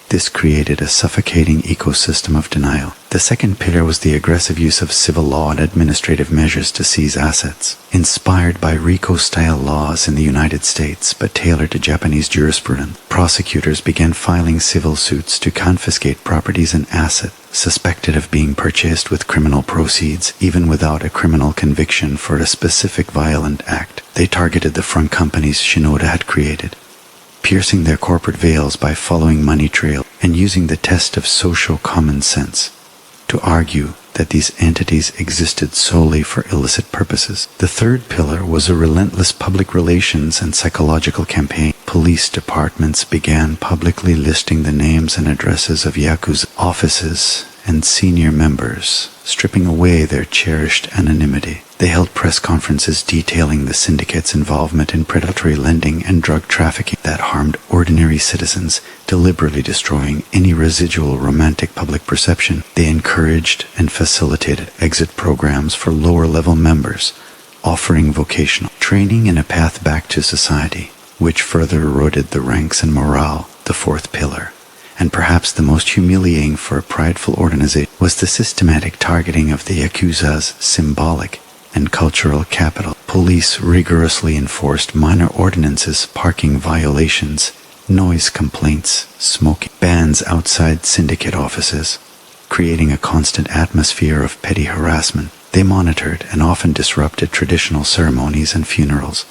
This created a suffocating ecosystem of denial. The second pillar was the aggressive use of civil law and administrative measures to seize assets. Inspired by RICO-style laws in the United States but tailored to Japanese jurisprudence, prosecutors began filing civil suits to confiscate properties and assets suspected of being purchased with criminal proceeds, even without a criminal conviction for a specific violent act. They targeted the front companies Shinoda had created, piercing their corporate veils by following money trail and using the test of social common sense to argue that these entities existed solely for illicit purposes. The third pillar was a relentless public relations and psychological campaign. Police departments began publicly listing the names and addresses of Yakuza offices and senior members, stripping away their cherished anonymity. They held press conferences detailing the syndicate's involvement in predatory lending and drug trafficking that harmed ordinary citizens, deliberately destroying any residual romantic public perception. They encouraged and facilitated exit programs for lower-level members, offering vocational training and a path back to society, which further eroded the ranks and morale. The fourth pillar, and perhaps the most humiliating for a prideful organization, was the systematic targeting of the Yakuza's symbolic and cultural capital. Police rigorously enforced minor ordinances, parking violations, noise complaints, smoking bans outside syndicate offices, creating a constant atmosphere of petty harassment. They monitored and often disrupted traditional ceremonies and funerals,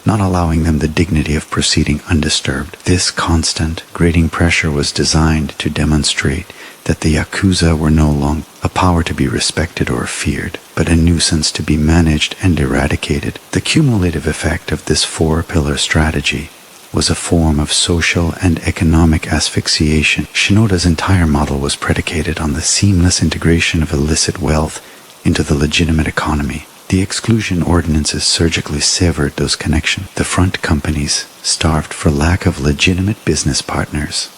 not allowing them the dignity of proceeding undisturbed. This constant, grating pressure was designed to demonstrate that the Yakuza were no longer a power to be respected or feared, but a nuisance to be managed and eradicated. The cumulative effect of this four-pillar strategy was a form of social and economic asphyxiation. Shinoda's entire model was predicated on the seamless integration of illicit wealth into the legitimate economy. The exclusion ordinances surgically severed those connections. The front companies starved for lack of legitimate business partners.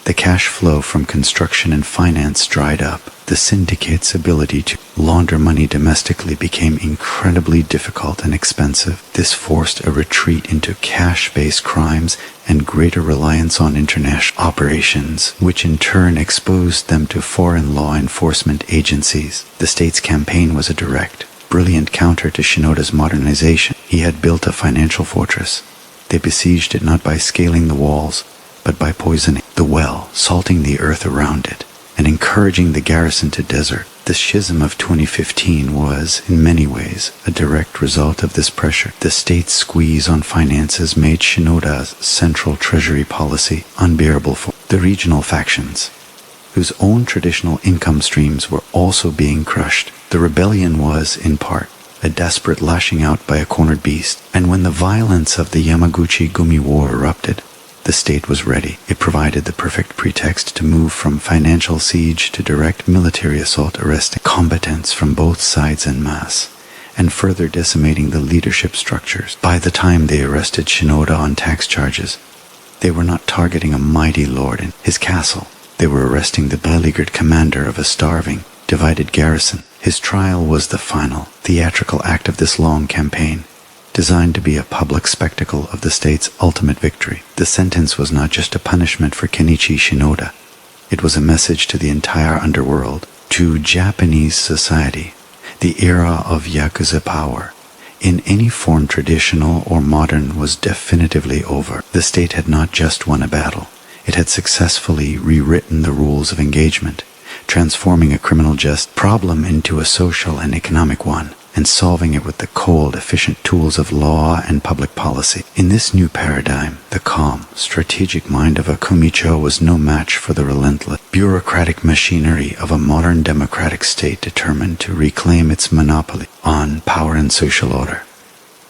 The cash flow from construction and finance dried up. The syndicate's ability to launder money domestically became incredibly difficult and expensive. This forced a retreat into cash-based crimes and greater reliance on international operations, which in turn exposed them to foreign law enforcement agencies. The state's campaign was a direct, brilliant counter to Shinoda's modernization. He had built a financial fortress. They besieged it not by scaling the walls, but by poisoning the well, salting the earth around it, and encouraging the garrison to desert. The schism of 2015 was, in many ways, a direct result of this pressure. The state's squeeze on finances made Shinoda's central treasury policy unbearable for the regional factions, whose own traditional income streams were also being crushed. The rebellion was, in part, a desperate lashing out by a cornered beast, and when the violence of the Yamaguchi-gumi war erupted, the state was ready. It provided the perfect pretext to move from financial siege to direct military assault, arresting combatants from both sides en masse, and further decimating the leadership structures. By the time they arrested Shinoda on tax charges, they were not targeting a mighty lord in his castle. They were arresting the beleaguered commander of a starving, divided garrison. His trial was the final, theatrical act of this long campaign, designed to be a public spectacle of the state's ultimate victory. The sentence was not just a punishment for Kenichi Shinoda. It was a message to the entire underworld, to Japanese society, the era of Yakuza power, in any form traditional or modern, was definitively over. The state had not just won a battle. It had successfully rewritten the rules of engagement, transforming a criminal justice problem into a social and economic one, and solving it with the cold, efficient tools of law and public policy. In this new paradigm, the calm, strategic mind of a kumicho was no match for the relentless, bureaucratic machinery of a modern democratic state determined to reclaim its monopoly on power and social order.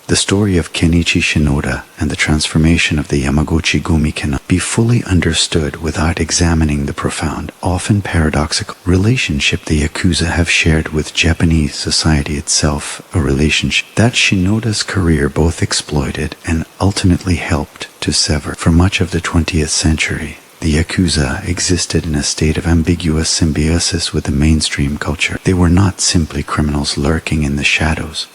The story of Kenichi Shinoda and the transformation of the Yamaguchi-gumi cannot be fully understood without examining the profound, often paradoxical, relationship the Yakuza have shared with Japanese society itself, a relationship that Shinoda's career both exploited and ultimately helped to sever. For much of the 20th century, the Yakuza existed in a state of ambiguous symbiosis with the mainstream culture. They were not simply criminals lurking in the shadows.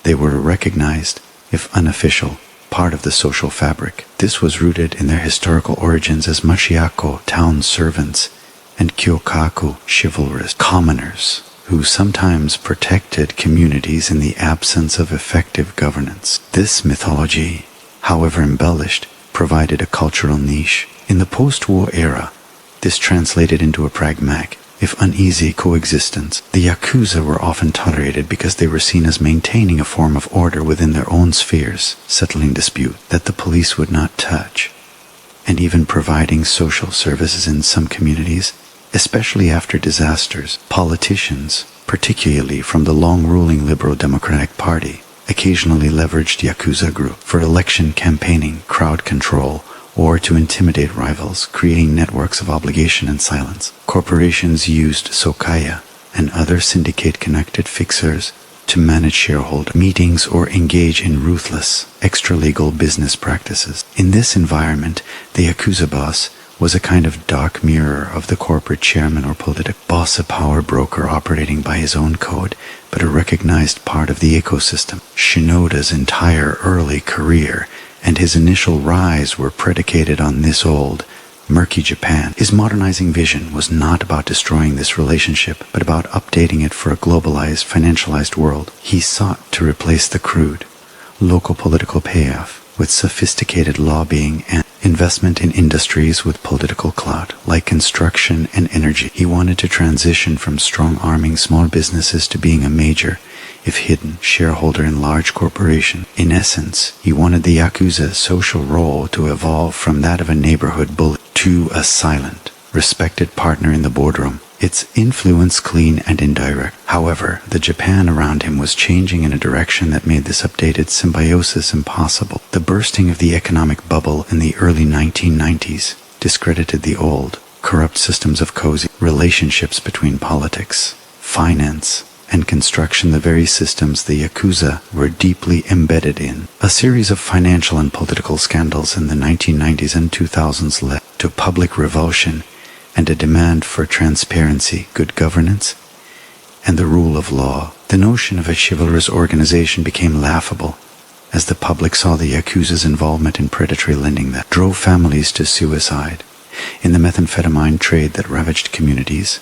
They were a recognized, if unofficial, part of the social fabric. This was rooted in their historical origins as machiako, town servants, and kyokaku, chivalrous commoners, who sometimes protected communities in the absence of effective governance. This mythology, however embellished, provided a cultural niche. In the post-war era, this translated into a pragmatic, if uneasy, coexistence. The Yakuza were often tolerated because they were seen as maintaining a form of order within their own spheres, settling dispute that the police would not touch, and even providing social services in some communities, especially after disasters. Politicians, particularly from the long-ruling Liberal Democratic Party, occasionally leveraged Yakuza group for election campaigning, crowd control, or to intimidate rivals, creating networks of obligation and silence. Corporations used Sokaya and other syndicate-connected fixers to manage shareholder meetings or engage in ruthless, extra-legal business practices. In this environment, the Yakuza boss was a kind of dark mirror of the corporate chairman or political boss, a power broker operating by his own code, but a recognized part of the ecosystem. Shinoda's entire early career and his initial rise were predicated on this old, murky Japan. His modernizing vision was not about destroying this relationship, but about updating it for a globalized, financialized world. He sought to replace the crude, local political payoff with sophisticated lobbying and investment in industries with political clout, like construction and energy. He wanted to transition from strong-arming small businesses to being a major, if hidden, shareholder in large corporation. In essence, he wanted the Yakuza's social role to evolve from that of a neighborhood bully to a silent, respected partner in the boardroom, its influence clean and indirect. However, the Japan around him was changing in a direction that made this updated symbiosis impossible. The bursting of the economic bubble in the early 1990s discredited the old, corrupt systems of cozy relationships between politics, finance, and construction, the very systems the Yakuza were deeply embedded in. A series of financial and political scandals in the 1990s and 2000s led to public revulsion and a demand for transparency, good governance, and the rule of law. The notion of a chivalrous organization became laughable as the public saw the Yakuza's involvement in predatory lending that drove families to suicide, in the methamphetamine trade that ravaged communities,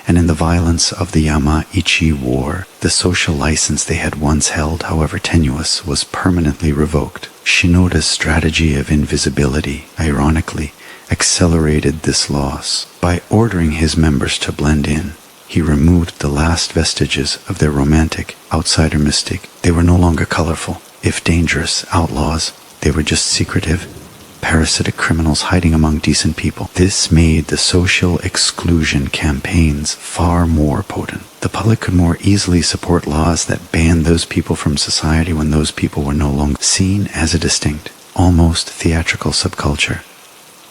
and in the violence of the Yamaguchi War. The social license they had once held, however tenuous, was permanently revoked. Shinoda's strategy of invisibility, ironically, accelerated this loss. By ordering his members to blend in, he removed the last vestiges of their romantic, outsider mystique. They were no longer colorful, if dangerous, outlaws. They were just secretive, parasitic criminals hiding among decent people. This made the social exclusion campaigns far more potent. The public could more easily support laws that banned those people from society when those people were no longer seen as a distinct, almost theatrical subculture,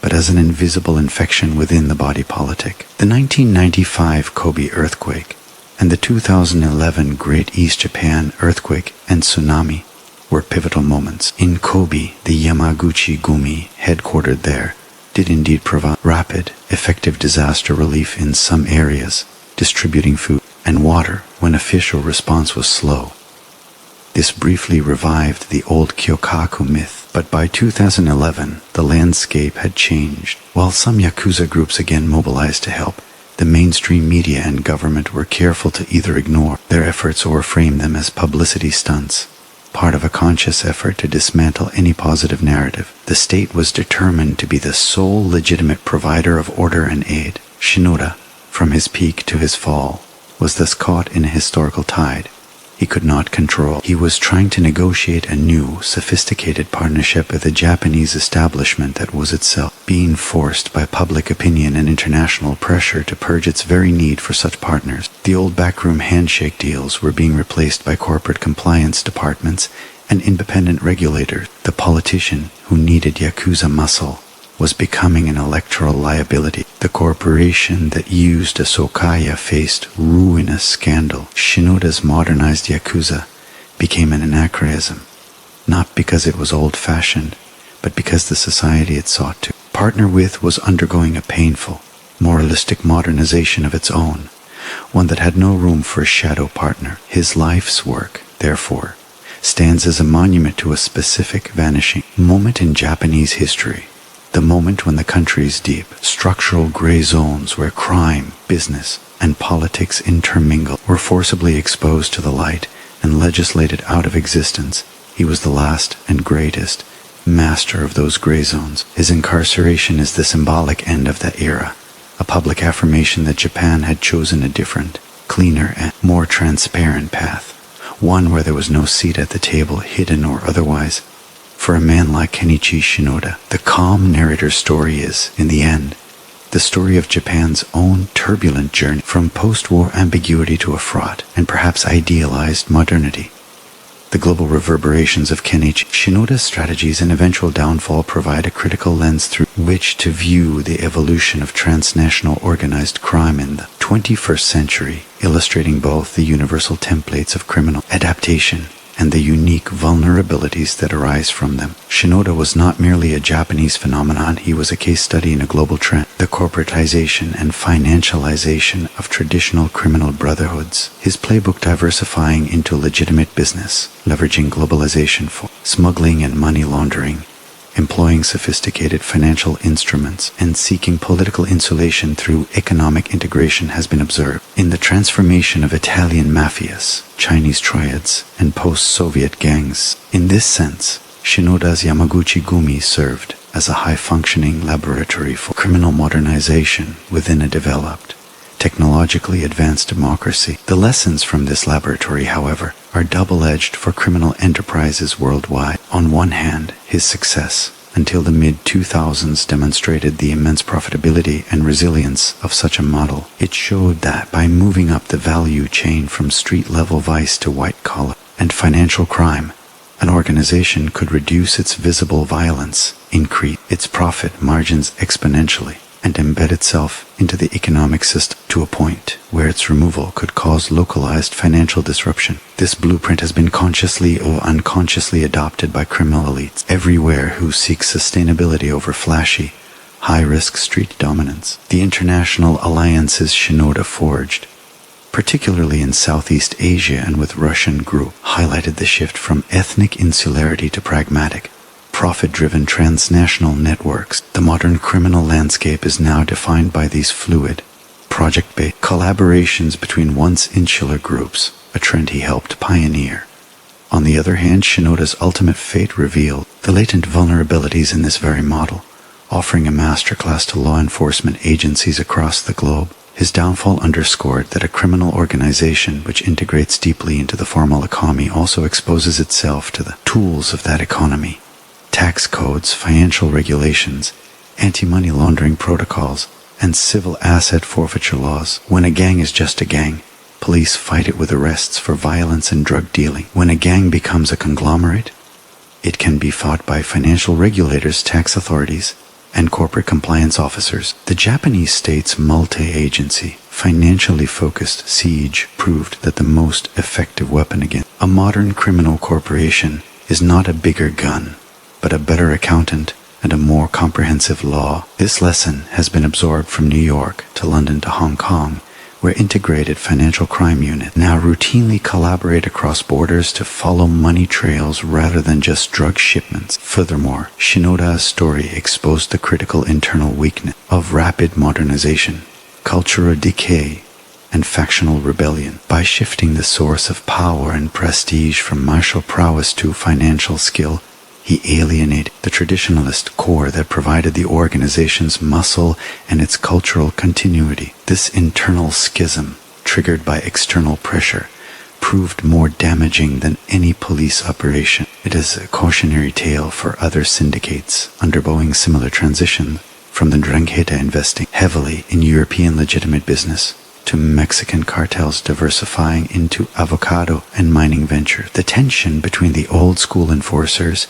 but as an invisible infection within the body politic. The 1995 Kobe earthquake and the 2011 Great East Japan earthquake and tsunami were pivotal moments. In Kobe, the Yamaguchi-gumi, headquartered there, did indeed provide rapid, effective disaster relief in some areas, distributing food and water when official response was slow. This briefly revived the old Kyokaku myth, but by 2011, the landscape had changed. While some Yakuza groups again mobilized to help, the mainstream media and government were careful to either ignore their efforts or frame them as publicity stunts. Part of a conscious effort to dismantle any positive narrative, the state was determined to be the sole legitimate provider of order and aid. Shinoda, from his peak to his fall, was thus caught in a historical tide he could not control. He was trying to negotiate a new, sophisticated partnership with a Japanese establishment that was itself being forced by public opinion and international pressure to purge its very need for such partners. The old backroom handshake deals were being replaced by corporate compliance departments and independent regulators. The politician who needed Yakuza muscle was becoming an electoral liability. The corporation that used a Sokaya faced ruinous scandal. Shinoda's modernized Yakuza became an anachronism, not because it was old-fashioned, but because the society it sought to partner with was undergoing a painful, moralistic modernization of its own, one that had no room for a shadow partner. His life's work, therefore, stands as a monument to a specific vanishing moment in Japanese history. The moment when the country's deep, structural gray zones where crime, business, and politics intermingle were forcibly exposed to the light and legislated out of existence. He was the last and greatest master of those gray zones. His incarceration is the symbolic end of that era, a public affirmation that Japan had chosen a different, cleaner, and more transparent path, one where there was no seat at the table, hidden or otherwise. For a man like Kenichi Shinoda, the calm narrator's story is, in the end, the story of Japan's own turbulent journey from post-war ambiguity to a fraught and perhaps idealized modernity. The global reverberations of Kenichi Shinoda's strategies and eventual downfall provide a critical lens through which to view the evolution of transnational organized crime in the 21st century, illustrating both the universal templates of criminal adaptation and the unique vulnerabilities that arise from them. Shinoda was not merely a Japanese phenomenon, he was a case study in a global trend, the corporatization and financialization of traditional criminal brotherhoods, his playbook diversifying into legitimate business, leveraging globalization for smuggling and money laundering, employing sophisticated financial instruments, and seeking political insulation through economic integration has been observed in the transformation of Italian mafias, Chinese triads, and post-Soviet gangs. In this sense, Shinoda's Yamaguchi-gumi served as a high-functioning laboratory for criminal modernization within a developed, technologically advanced democracy. The lessons from this laboratory, however, are double-edged for criminal enterprises worldwide. On one hand, his success until the mid-2000s demonstrated the immense profitability and resilience of such a model. It showed that by moving up the value chain from street-level vice to white-collar and financial crime, an organization could reduce its visible violence, increase its profit margins exponentially, and embed itself into the economic system to a point where its removal could cause localized financial disruption. This blueprint has been consciously or unconsciously adopted by criminal elites everywhere who seek sustainability over flashy, high-risk street dominance. The international alliances Shinoda forged, particularly in Southeast Asia and with Russian group, highlighted the shift from ethnic insularity to pragmatic, profit-driven transnational networks. The modern criminal landscape is now defined by these fluid, project-based collaborations between once insular groups, a trend he helped pioneer. On the other hand, Shinoda's ultimate fate revealed the latent vulnerabilities in this very model, offering a masterclass to law enforcement agencies across the globe. His downfall underscored that a criminal organization which integrates deeply into the formal economy also exposes itself to the tools of that economy. Tax codes, financial regulations, anti-money laundering protocols, and civil asset forfeiture laws. When a gang is just a gang, police fight it with arrests for violence and drug dealing. When a gang becomes a conglomerate, it can be fought by financial regulators, tax authorities, and corporate compliance officers. The Japanese state's multi-agency, financially focused siege proved that the most effective weapon against a modern criminal corporation is not a bigger gun, but a better accountant and a more comprehensive law. This lesson has been absorbed from New York to London to Hong Kong, where integrated financial crime units now routinely collaborate across borders to follow money trails rather than just drug shipments. Furthermore, Shinoda's story exposed the critical internal weakness of rapid modernization, cultural decay, and factional rebellion. By shifting the source of power and prestige from martial prowess to financial skill, he alienated the traditionalist core that provided the organization's muscle and its cultural continuity. This internal schism, triggered by external pressure, proved more damaging than any police operation. It is a cautionary tale for other syndicates undergoing similar transition from the Drangheta investing heavily in European legitimate business to Mexican cartels diversifying into avocado and mining ventures. The tension between the old school enforcers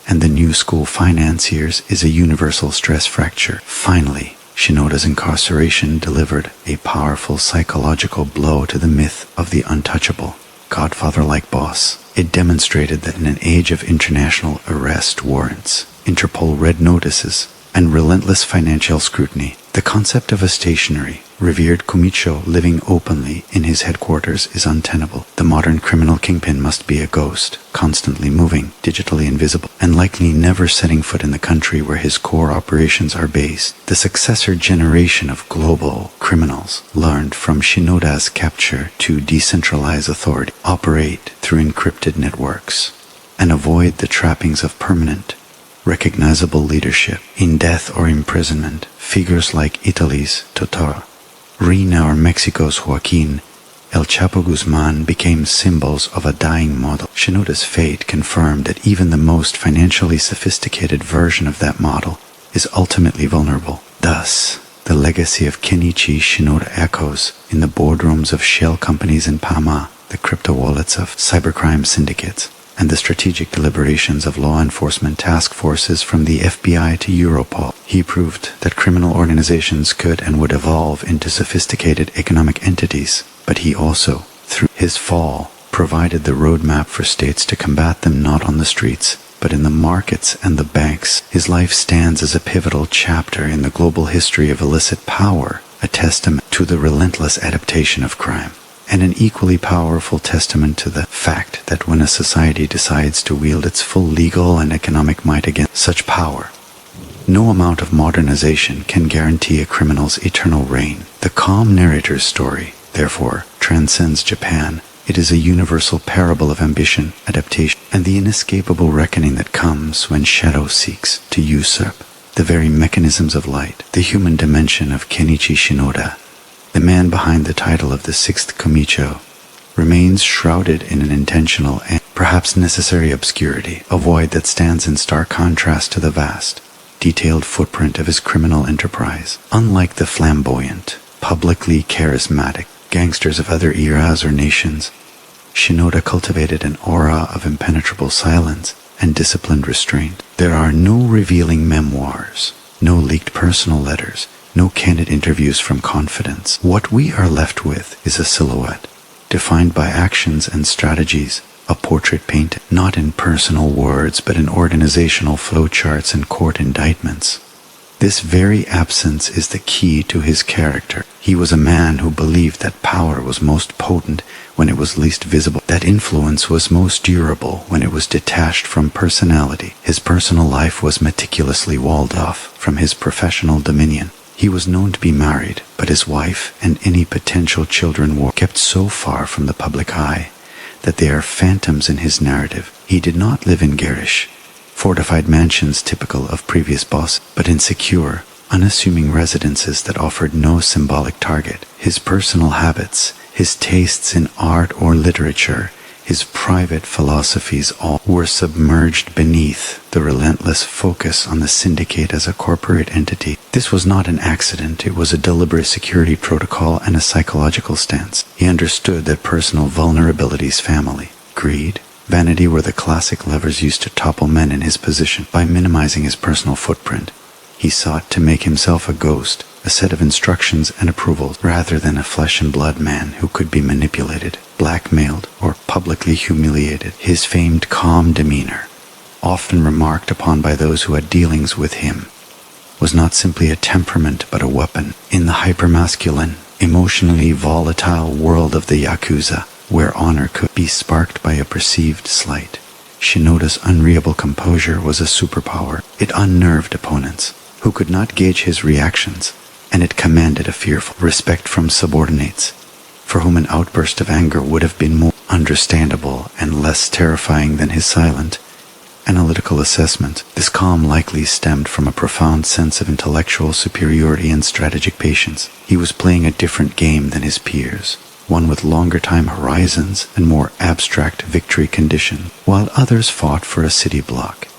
and the new school financiers is a universal stress fracture. Finally, Shinoda's incarceration delivered a powerful psychological blow to the myth of the untouchable, Godfather-like boss. It demonstrated that in an age of international arrest warrants, Interpol red notices, and relentless financial scrutiny, the concept of a stationary, revered kumicho living openly in his headquarters is untenable. The modern criminal kingpin must be a ghost, constantly moving, digitally invisible, and likely never setting foot in the country where his core operations are based. The successor generation of global criminals learned from Shinoda's capture to decentralize authority, operate through encrypted networks, and avoid the trappings of permanent, recognizable leadership. In death or imprisonment, figures like Italy's Totara, Rina or Mexico's Joaquin, El Chapo Guzman became symbols of a dying model. Shinoda's fate confirmed that even the most financially sophisticated version of that model is ultimately vulnerable. Thus, the legacy of Kenichi Shinoda echoes in the boardrooms of shell companies in Panama, the crypto wallets of cybercrime syndicates, and the strategic deliberations of law enforcement task forces from the FBI to Europol. He proved that criminal organizations could and would evolve into sophisticated economic entities, but he also, through his fall, provided the roadmap for states to combat them not on the streets, but in the markets and the banks. His life stands as a pivotal chapter in the global history of illicit power, a testament to the relentless adaptation of crime, and an equally powerful testament to the fact that when a society decides to wield its full legal and economic might against such power, no amount of modernization can guarantee a criminal's eternal reign. The calm narrator's story, therefore, transcends Japan. It is a universal parable of ambition, adaptation, and the inescapable reckoning that comes when shadow seeks to usurp the very mechanisms of light. The human dimension of Kenichi Shinoda, the man behind the title of the sixth kumicho, remains shrouded in an intentional and perhaps necessary obscurity, a void that stands in stark contrast to the vast, detailed footprint of his criminal enterprise. Unlike the flamboyant, publicly charismatic gangsters of other eras or nations, Shinoda cultivated an aura of impenetrable silence and disciplined restraint. There are no revealing memoirs, no leaked personal letters, no candid interviews from confidence. What we are left with is a silhouette, defined by actions and strategies, a portrait painted not in personal words but in organizational flowcharts and court indictments. This very absence is the key to his character. He was a man who believed that power was most potent when it was least visible, that influence was most durable when it was detached from personality. His personal life was meticulously walled off from his professional dominion. He was known to be married, but his wife and any potential children were kept so far from the public eye that they are phantoms in his narrative. He did not live in garish, fortified mansions typical of previous bosses, but in secure, unassuming residences that offered no symbolic target. His personal habits, his tastes in art or literature, his private philosophies all were submerged beneath the relentless focus on the syndicate as a corporate entity. This was not an accident, it was a deliberate security protocol and a psychological stance. He understood that personal vulnerabilities, family, greed, vanity were the classic levers used to topple men in his position. By minimizing his personal footprint, he sought to make himself a ghost, a set of instructions and approvals, rather than a flesh and blood man who could be manipulated, blackmailed, or publicly humiliated. His famed calm demeanor, often remarked upon by those who had dealings with him, was not simply a temperament but a weapon. In the hypermasculine, emotionally volatile world of the Yakuza, where honor could be sparked by a perceived slight. Shinoda's unreadable composure was a superpower. It unnerved opponents, who could not gauge his reactions, and it commanded a fearful respect from subordinates, for whom an outburst of anger would have been more understandable and less terrifying than his silent, analytical assessment. This calm likely stemmed from a profound sense of intellectual superiority and strategic patience. He was playing a different game than his peers, one with longer time horizons and more abstract victory conditions, while others fought for a city block.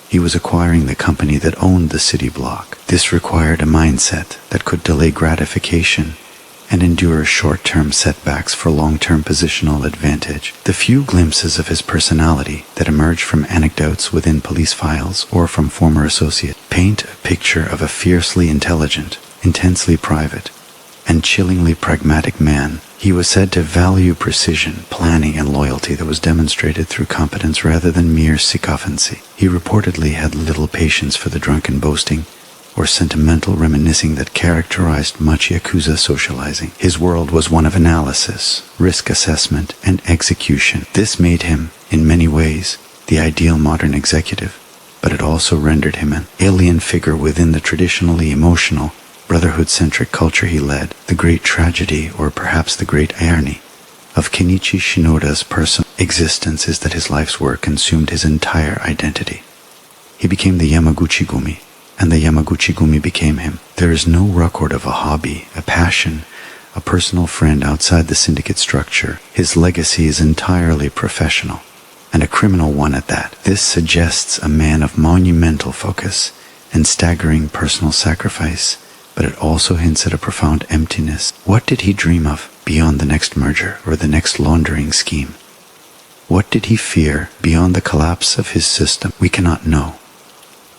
He was acquiring the company that owned the city block. This required a mindset that could delay gratification and endure short-term setbacks for long-term positional advantage. The few glimpses of his personality that emerge from anecdotes within police files or from former associates paint a picture of a fiercely intelligent, intensely private, and chillingly pragmatic man. He was said to value precision, planning, and loyalty that was demonstrated through competence rather than mere sycophancy. He reportedly had little patience for the drunken boasting or sentimental reminiscing that characterized much Yakuza socializing. His world was one of analysis, risk assessment, and execution. This made him, in many ways, the ideal modern executive, but it also rendered him an alien figure within the traditionally emotional, brotherhood-centric culture he led. The great tragedy, or perhaps the great irony, of Kenichi Shinoda's personal existence is that his life's work consumed his entire identity. He became the Yamaguchi-gumi, and the Yamaguchi-gumi became him. There is no record of a hobby, a passion, a personal friend outside the syndicate structure. His legacy is entirely professional, and a criminal one at that. This suggests a man of monumental focus and staggering personal sacrifice, but it also hints at a profound emptiness. What did he dream of beyond the next merger or the next laundering scheme? What did he fear beyond the collapse of his system? We cannot know.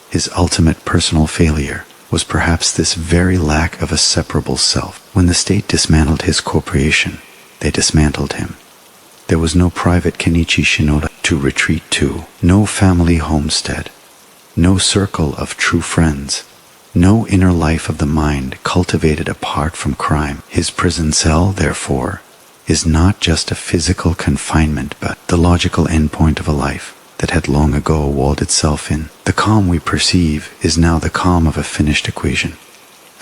His ultimate personal failure was perhaps this very lack of a separable self. When the state dismantled his corporation, they dismantled him. There was no private Kenichi Shinoda to retreat to, no family homestead, no circle of true friends, no inner life of the mind cultivated apart from crime. His prison cell, therefore, is not just a physical confinement, but the logical endpoint of a life that had long ago walled itself in. The calm we perceive is now the calm of a finished equation,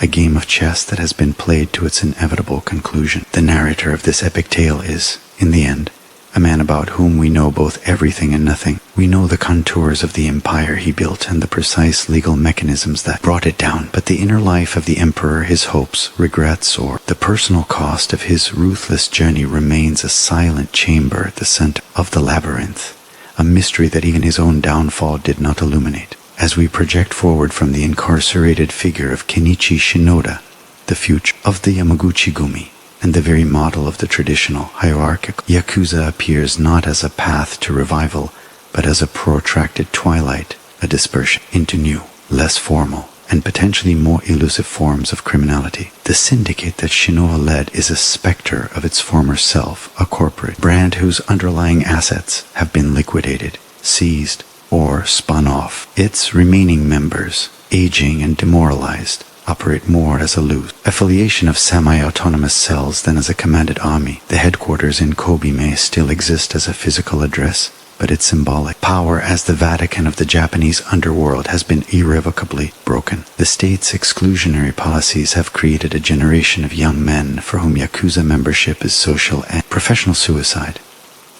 a game of chess that has been played to its inevitable conclusion. The narrator of this epic tale is, in the end, a man about whom we know both everything and nothing. We know the contours of the empire he built and the precise legal mechanisms that brought it down, but the inner life of the emperor, his hopes, regrets, or the personal cost of his ruthless journey remains a silent chamber at the center of the labyrinth, a mystery that even his own downfall did not illuminate. As we project forward from the incarcerated figure of Kenichi Shinoda, the future of the Yamaguchi-gumi, and the very model of the traditional hierarchical Yakuza appears not as a path to revival, but as a protracted twilight, a dispersion into new, less formal, and potentially more elusive forms of criminality. The syndicate that Shinoda led is a specter of its former self, a corporate brand whose underlying assets have been liquidated, seized, or spun off. Its remaining members, aging and demoralized, operate more as a loose affiliation of semi-autonomous cells than as a commanded army. The headquarters in Kobe may still exist as a physical address, but its symbolic power as the Vatican of the Japanese underworld has been irrevocably broken. The state's exclusionary policies have created a generation of young men for whom Yakuza membership is social and professional suicide,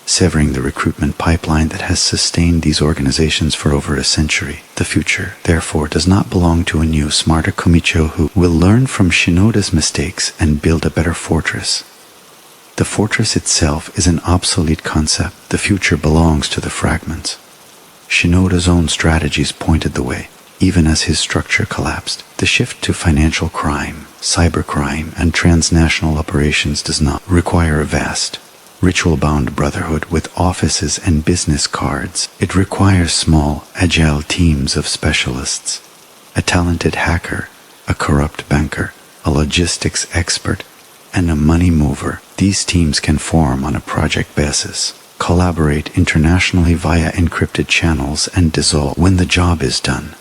severing the recruitment pipeline that has sustained these organizations for over a century. The future, therefore, does not belong to a new, smarter kumicho who will learn from Shinoda's mistakes and build a better fortress. The fortress itself is an obsolete concept. The future belongs to the fragments. Shinoda's own strategies pointed the way, even as his structure collapsed. The shift to financial crime, cybercrime, and transnational operations does not require a vast, ritual-bound brotherhood with offices and business cards. It requires small, agile teams of specialists, a talented hacker, a corrupt banker, a logistics expert, and a money mover. These teams can form on a project basis, collaborate internationally via encrypted channels, and dissolve when the job is done.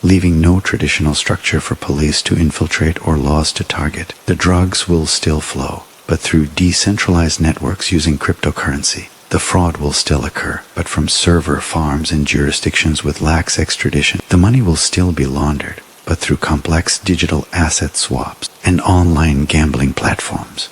leaving no traditional structure for police to infiltrate or laws to target. The drugs will still flow, but through decentralized networks using cryptocurrency. The fraud will still occur, but from server farms in jurisdictions with lax extradition. The money will still be laundered, but through complex digital asset swaps and online gambling platforms.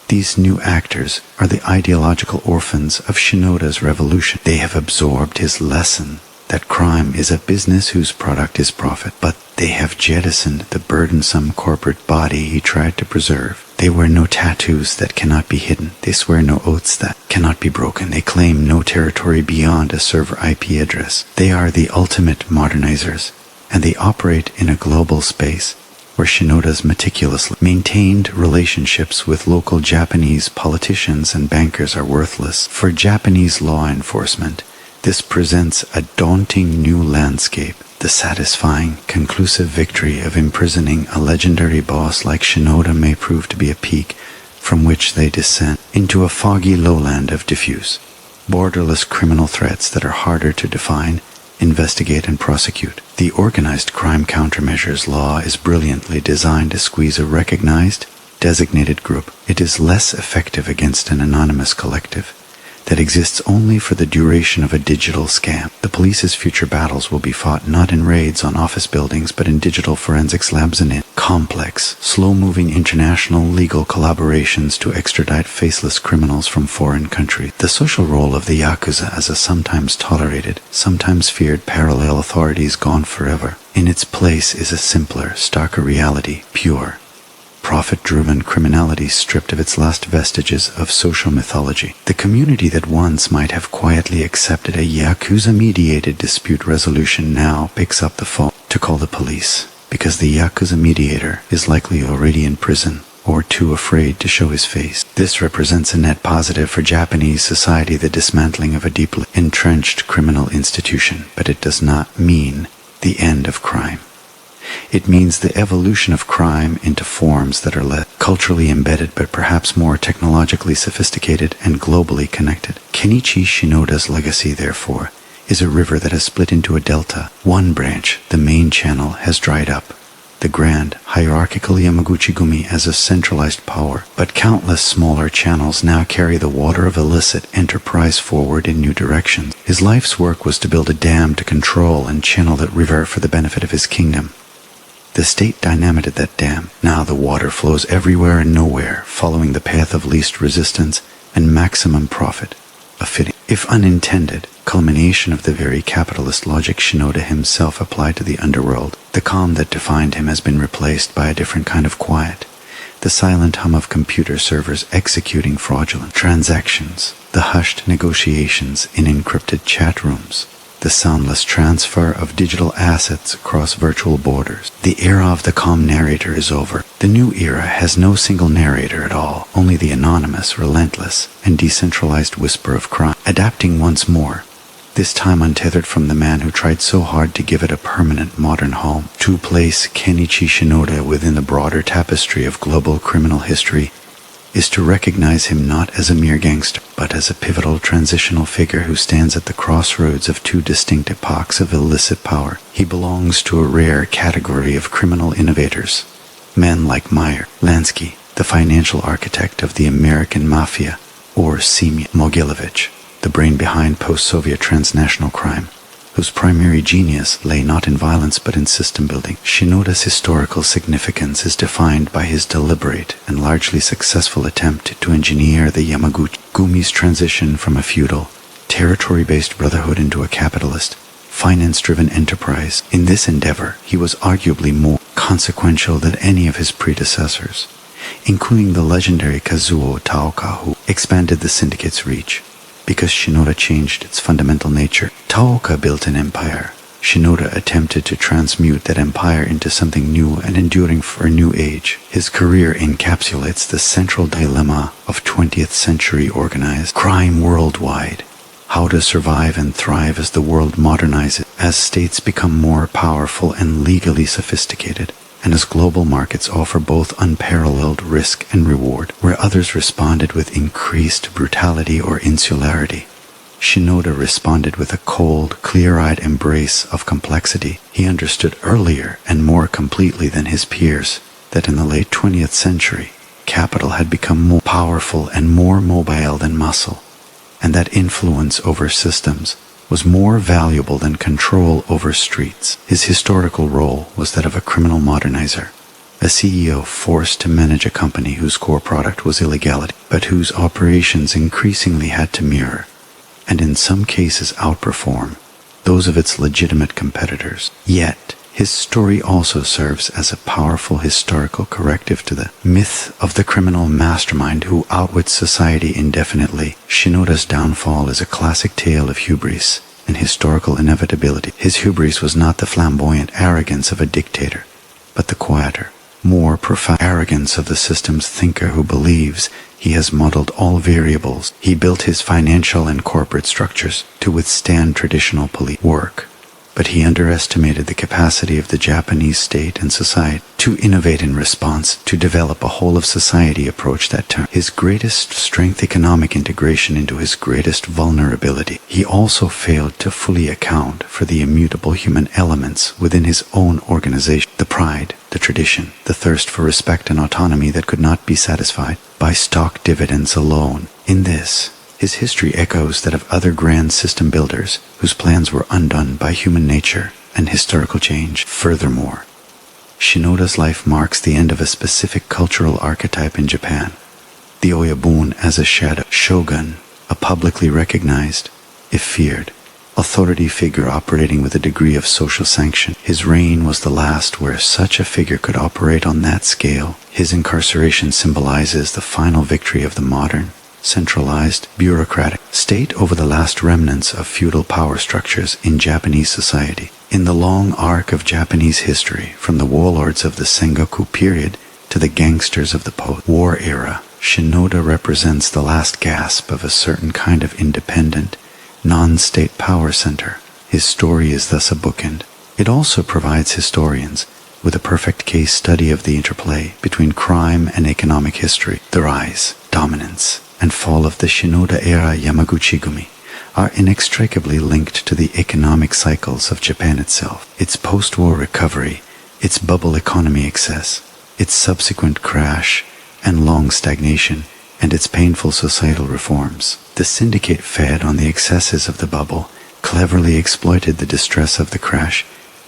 These new actors are the ideological orphans of Shinoda's revolution. They have absorbed his lesson that crime is a business whose product is profit, but they have jettisoned the burdensome corporate body he tried to preserve. They wear no tattoos that cannot be hidden. They swear no oaths that cannot be broken. They claim no territory beyond a server IP address. They are the ultimate modernizers, and they operate in a global space where Shinoda's meticulously maintained relationships with local Japanese politicians and bankers are worthless. For Japanese law enforcement, this presents a daunting new landscape. The satisfying, conclusive victory of imprisoning a legendary boss like Shinoda may prove to be a peak from which they descend into a foggy lowland of diffuse, borderless criminal threats that are harder to define, investigate, and prosecute. The organized crime countermeasures law is brilliantly designed to squeeze a recognized, designated group. It is less effective against an anonymous collective that exists only for the duration of a digital scam. The police's future battles will be fought not in raids on office buildings, but in digital forensics labs and in complex, slow-moving international legal collaborations to extradite faceless criminals from foreign countries. The social role of the Yakuza as a sometimes tolerated, sometimes feared parallel authority is gone forever. In its place is a simpler, starker reality, pure, profit-driven criminality stripped of its last vestiges of social mythology. The community that once might have quietly accepted a Yakuza-mediated dispute resolution now picks up the phone to call the police, because the Yakuza mediator is likely already in prison or too afraid to show his face. This represents a net positive for Japanese society, the dismantling of a deeply entrenched criminal institution, but it does not mean the end of crime. It means the evolution of crime into forms that are less culturally embedded but perhaps more technologically sophisticated and globally connected. Kenichi Shinoda's legacy, therefore, is a river that has split into a delta. One branch, the main channel, has dried up. The grand, hierarchical Yamaguchi-gumi has a centralized power, but countless smaller channels now carry the water of illicit enterprise forward in new directions. His life's work was to build a dam to control and channel that river for the benefit of his kingdom. The state dynamited that dam. Now the water flows everywhere and nowhere, following the path of least resistance and maximum profit. A fitting, if unintended, culmination of the very capitalist logic Shinoda himself applied to the underworld. The calm that defined him has been replaced by a different kind of quiet. The silent hum of computer servers executing fraudulent transactions. The hushed negotiations in encrypted chat rooms. The soundless transfer of digital assets across virtual borders. The era of the calm narrator is over. The new era has no single narrator at all, only the anonymous, relentless, and decentralized whisper of crime, adapting once more, this time untethered from the man who tried so hard to give it a permanent modern home. To place Kenichi Shinoda within the broader tapestry of global criminal history is to recognize him not as a mere gangster, but as a pivotal transitional figure who stands at the crossroads of two distinct epochs of illicit power. He belongs to a rare category of criminal innovators. Men like Meyer Lansky, the financial architect of the American Mafia, or Semyon Mogilevich, the brain behind post-Soviet transnational crime, whose primary genius lay not in violence but in system building. Shinoda's historical significance is defined by his deliberate and largely successful attempt to engineer the Yamaguchi-gumi's transition from a feudal, territory-based brotherhood into a capitalist, finance-driven enterprise. In this endeavor, he was arguably more consequential than any of his predecessors, including the legendary Kazuo Taoka, who expanded the syndicate's reach. Because Shinoda changed its fundamental nature, Taoka built an empire. Shinoda attempted to transmute that empire into something new and enduring for a new age. His career encapsulates the central dilemma of 20th century organized crime worldwide. How to survive and thrive as the world modernizes, as states become more powerful and legally sophisticated, and as global markets offer both unparalleled risk and reward, where others responded with increased brutality or insularity. Shinoda responded with a cold, clear-eyed embrace of complexity. He understood earlier and more completely than his peers that in the late 20th century, capital had become more powerful and more mobile than muscle, and that influence over systems was more valuable than control over streets. His historical role was that of a criminal modernizer, a CEO forced to manage a company whose core product was illegality, but whose operations increasingly had to mirror, and in some cases outperform, those of its legitimate competitors. Yet, his story also serves as a powerful historical corrective to the myth of the criminal mastermind who outwits society indefinitely. Shinoda's downfall is a classic tale of hubris and historical inevitability. His hubris was not the flamboyant arrogance of a dictator, but the quieter, more profound arrogance of the system's thinker who believes he has modeled all variables. He built his financial and corporate structures to withstand traditional police work, but he underestimated the capacity of the Japanese state and society to innovate in response, to develop a whole-of-society approach that turned his greatest strength economic integration into his greatest vulnerability. He also failed to fully account for the immutable human elements within his own organization, the pride, the tradition, the thirst for respect and autonomy that could not be satisfied by stock dividends alone. In this, his history echoes that of other grand system builders whose plans were undone by human nature and historical change. Furthermore, Shinoda's life marks the end of a specific cultural archetype in Japan, the oyabun as a shadow shogun, a publicly recognized, if feared, authority figure operating with a degree of social sanction. His reign was the last where such a figure could operate on that scale. His incarceration symbolizes the final victory of the modern, centralized, bureaucratic state over the last remnants of feudal power structures in Japanese society. In the long arc of Japanese history, from the warlords of the Sengoku period to the gangsters of the post-war era, Shinoda represents the last gasp of a certain kind of independent, non-state power center. His story is thus a bookend. It also provides historians with a perfect case study of the interplay between crime and economic history. The rise, dominance, and fall of the Shinoda-era Yamaguchi-gumi are inextricably linked to the economic cycles of Japan itself, its post-war recovery, its bubble economy excess, its subsequent crash and long stagnation, and its painful societal reforms. The syndicate fed on the excesses of the bubble, cleverly exploited the distress of the crash,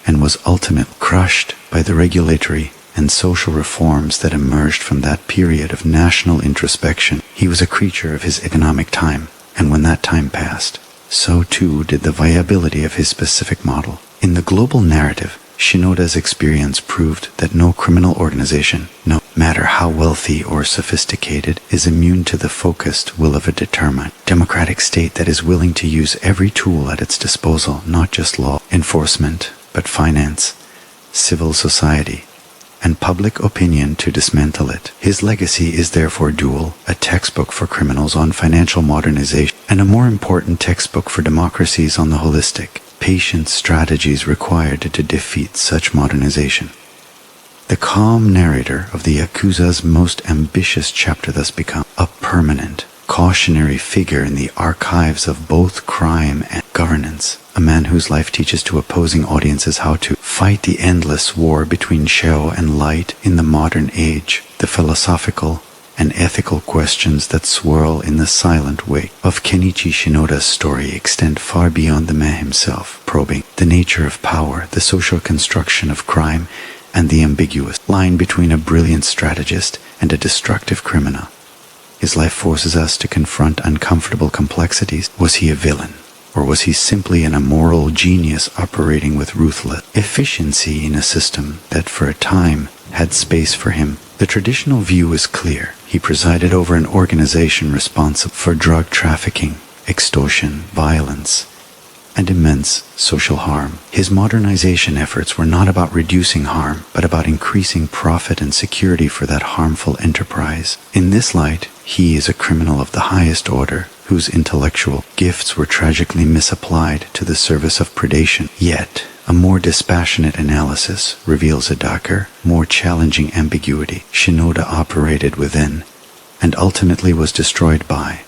and was ultimately crushed by the regulatory and social reforms that emerged from that period of national introspection. He was a creature of his economic time, and when that time passed, so too did the viability of his specific model. In the global narrative, Shinoda's experience proved that no criminal organization, no matter how wealthy or sophisticated, is immune to the focused will of a determined, democratic state that is willing to use every tool at its disposal, not just law enforcement, but finance, civil society, and public opinion to dismantle it. His legacy is therefore dual, a textbook for criminals on financial modernization, and a more important textbook for democracies on the holistic, patient strategies required to defeat such modernization. The calm narrator of the Yakuza's most ambitious chapter thus becomes a permanent, cautionary figure in the archives of both crime and governance, a man whose life teaches to opposing audiences how to fight the endless war between shadow and light in the modern age, the philosophical and ethical questions that swirl in the silent wake of Kenichi Shinoda's story extend far beyond the man himself, probing the nature of power, the social construction of crime, and the ambiguous line between a brilliant strategist and a destructive criminal. His life forces us to confront uncomfortable complexities. Was he a villain? Or was he simply an immoral genius operating with ruthless efficiency in a system that for a time had space for him? The traditional view is clear. He presided over an organization responsible for drug trafficking, extortion, violence, and immense social harm. His modernization efforts were not about reducing harm, but about increasing profit and security for that harmful enterprise. In this light, he is a criminal of the highest order, whose intellectual gifts were tragically misapplied to the service of predation. Yet, a more dispassionate analysis reveals a darker, more challenging ambiguity. Shinoda operated within, and ultimately was destroyed by,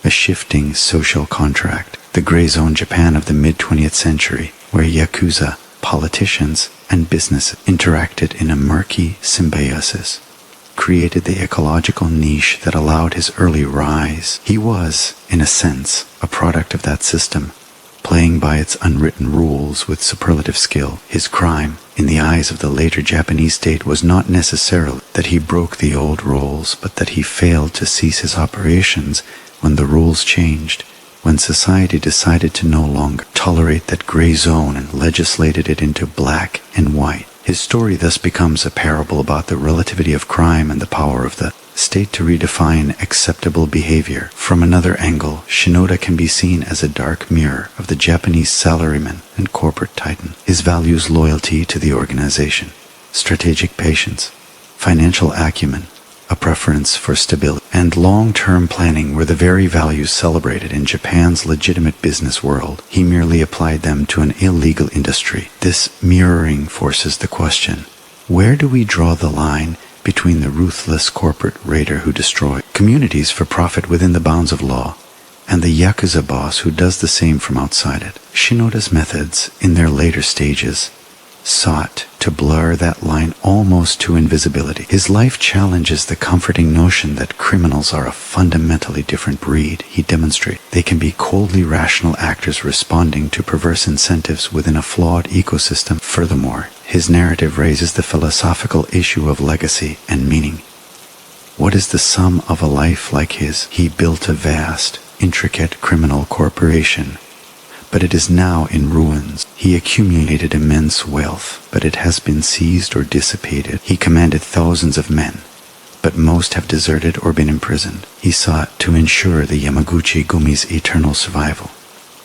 a shifting social contract. the gray zone Japan of the mid-20th century, where Yakuza, politicians, and business interacted in a murky symbiosis, created the ecological niche that allowed his early rise. He was, in a sense, a product of that system, playing by its unwritten rules with superlative skill. His crime, in the eyes of the later Japanese state, was not necessarily that he broke the old rules, but that he failed to cease his operations when the rules changed, when society decided to no longer tolerate that gray zone and legislated it into black and white. His story thus becomes a parable about the relativity of crime and the power of the state to redefine acceptable behavior. From another angle, Shinoda can be seen as a dark mirror of the Japanese salaryman and corporate titan. His values loyalty to the organization, strategic patience, financial acumen, a preference for stability, and long-term planning were the very values celebrated in Japan's legitimate business world. He merely applied them to an illegal industry. This mirroring forces the question, where do we draw the line between the ruthless corporate raider who destroys communities for profit within the bounds of law, and the Yakuza boss who does the same from outside it? Shinoda's methods, in their later stages, sought to blur that line almost to invisibility. His life challenges the comforting notion that criminals are a fundamentally different breed. He demonstrates they can be coldly rational actors responding to perverse incentives within a flawed ecosystem. Furthermore, his narrative raises the philosophical issue of legacy and meaning. What is the sum of a life like his? He built a vast, intricate criminal corporation, but it is now in ruins. He accumulated immense wealth, but it has been seized or dissipated. He commanded thousands of men, but most have deserted or been imprisoned. He sought to ensure the Yamaguchi-gumi's eternal survival,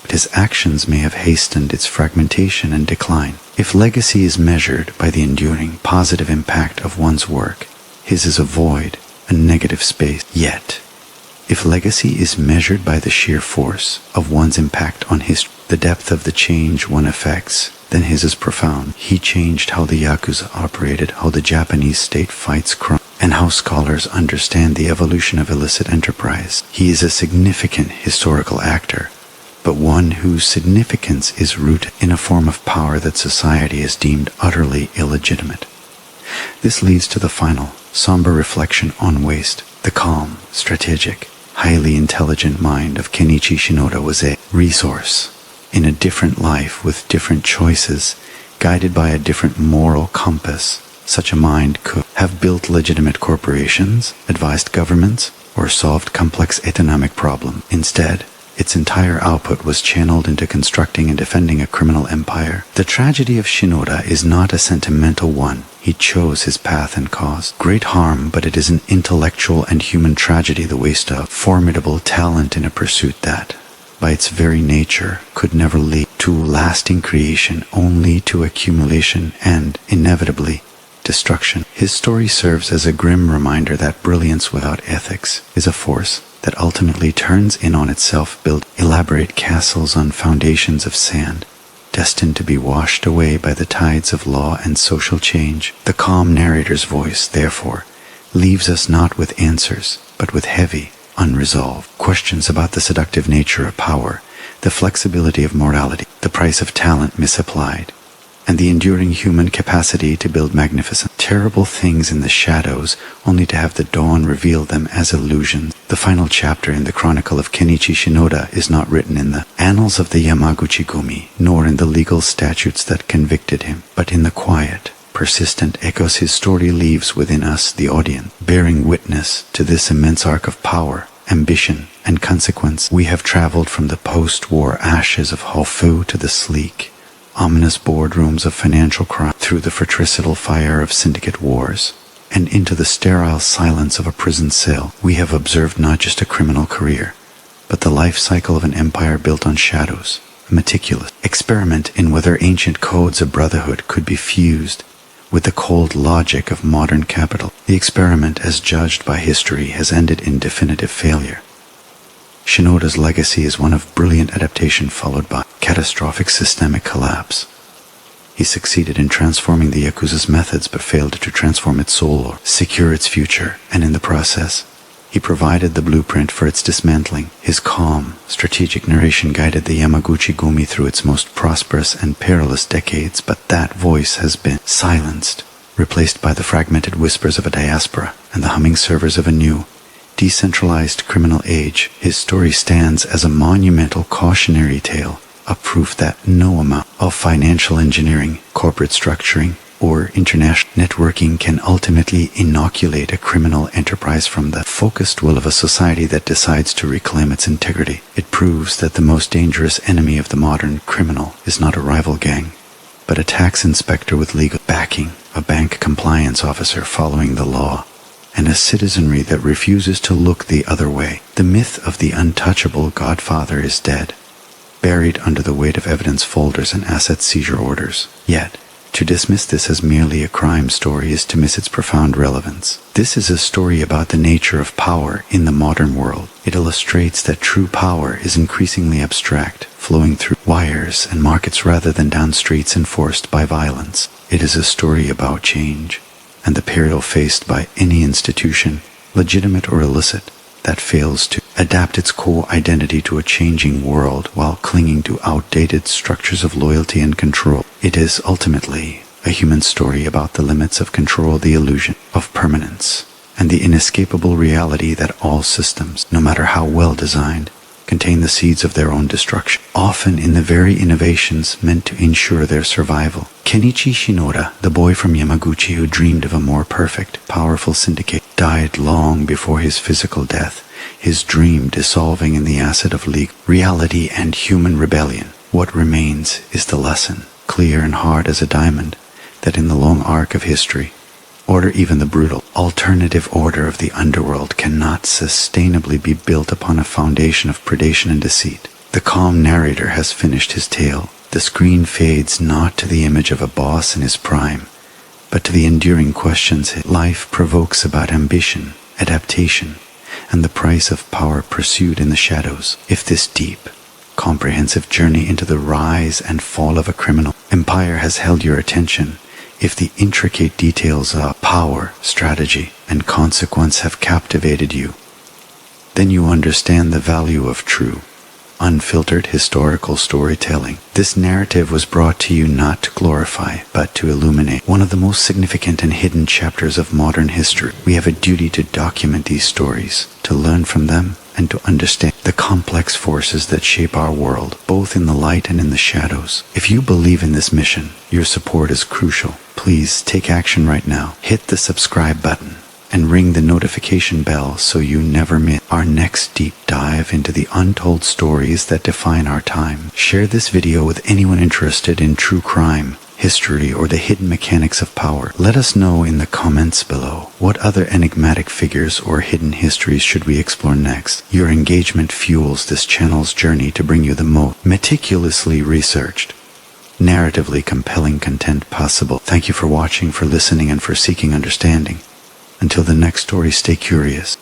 but his actions may have hastened its fragmentation and decline. If legacy is measured by the enduring, positive impact of one's work, his is a void, a negative space. Yet, if legacy is measured by the sheer force of one's impact on history, the depth of the change one affects, then his is profound. He changed how the Yakuza operated, how the Japanese state fights crime, and how scholars understand the evolution of illicit enterprise. He is a significant historical actor, but one whose significance is rooted in a form of power that society has deemed utterly illegitimate. This leads to the final, somber reflection on waste. The calm, strategic, highly intelligent mind of Kenichi Shinoda was a resource in a different life with different choices, guided by a different moral compass. Such a mind could have built legitimate corporations, advised governments, or solved complex economic problems. Instead, its entire output was channeled into constructing and defending a criminal empire. The tragedy of Shinoda is not a sentimental one. He chose his path and caused great harm, but it is an intellectual and human tragedy, the waste of formidable talent in a pursuit that, by its very nature, could never lead to lasting creation, only to accumulation and, inevitably, destruction. His story serves as a grim reminder that brilliance without ethics is a force that ultimately turns in on itself, build elaborate castles on foundations of sand, destined to be washed away by the tides of law and social change. The calm narrator's voice, therefore, leaves us not with answers, but with heavy, unresolved questions about the seductive nature of power, the flexibility of morality, the price of talent misapplied, and the enduring human capacity to build magnificent, terrible things in the shadows, only to have the dawn reveal them as illusions. The final chapter in the chronicle of Kenichi Shinoda is not written in the annals of the Yamaguchi-gumi, nor in the legal statutes that convicted him, but in the quiet, persistent echoes his story leaves within us, the audience, bearing witness to this immense arc of power, ambition, and consequence. We have traveled from the post-war ashes of Hofu to the sleek, ominous boardrooms of financial crime, through the fratricidal fire of syndicate wars, and into the sterile silence of a prison cell. We have observed not just a criminal career, but the life cycle of an empire built on shadows, a meticulous experiment in whether ancient codes of brotherhood could be fused with the cold logic of modern capital. The experiment, as judged by history, has ended in definitive failure. Shinoda's legacy is one of brilliant adaptation followed by catastrophic systemic collapse. He succeeded in transforming the Yakuza's methods but failed to transform its soul or secure its future, and in the process, He provided the blueprint for its dismantling. His calm, strategic narration guided the Yamaguchi-gumi through its most prosperous and perilous decades, but that voice has been silenced, replaced by the fragmented whispers of a diaspora and the humming servers of a new, decentralized criminal age. His story stands as a monumental cautionary tale, a proof that no amount of financial engineering, corporate structuring, or international networking can ultimately inoculate a criminal enterprise from the focused will of a society that decides to reclaim its integrity. It proves that the most dangerous enemy of the modern criminal is not a rival gang, but a tax inspector with legal backing, a bank compliance officer following the law, and a citizenry that refuses to look the other way. The myth of the untouchable Godfather is dead, buried under the weight of evidence folders and asset seizure orders. Yet, to dismiss this as merely a crime story is to miss its profound relevance. This is a story about the nature of power in the modern world. It illustrates that true power is increasingly abstract, flowing through wires and markets rather than down streets enforced by violence. It is a story about change, and the peril faced by any institution, legitimate or illicit, that fails to adapt its core identity to a changing world while clinging to outdated structures of loyalty and control. It is ultimately a human story about the limits of control, the illusion of permanence, and the inescapable reality that all systems, no matter how well designed, contain the seeds of their own destruction, often in the very innovations meant to ensure their survival. Kenichi Shinoda, the boy from Yamaguchi who dreamed of a more perfect, powerful syndicate, died long before his physical death, his dream dissolving in the acid of legal reality and human rebellion. What remains is the lesson, clear and hard as a diamond, that in the long arc of history, or even the brutal, alternative order of the underworld cannot sustainably be built upon a foundation of predation and deceit. The calm narrator has finished his tale. The screen fades not to the image of a boss in his prime, but to the enduring questions his life provokes about ambition, adaptation, and the price of power pursued in the shadows. If this deep, comprehensive journey into the rise and fall of a criminal empire has held your attention, if the intricate details of power, strategy, and consequence have captivated you, then you understand the value of true, unfiltered historical storytelling. This narrative was brought to you not to glorify, but to illuminate one of the most significant and hidden chapters of modern history. We have a duty to document these stories, to learn from them, and to understand the complex forces that shape our world, both in the light and in the shadows. If you believe in this mission, your support is crucial. Please take action right now. Hit the subscribe button and ring the notification bell so you never miss our next deep dive into the untold stories that define our time. Share this video with anyone interested in true crime, history, or the hidden mechanics of power. Let us know in the comments below what other enigmatic figures or hidden histories should we explore next. Your engagement fuels this channel's journey to bring you the most meticulously researched, narratively compelling content possible. Thank you for watching, for listening, and for seeking understanding. Until the next story, stay curious.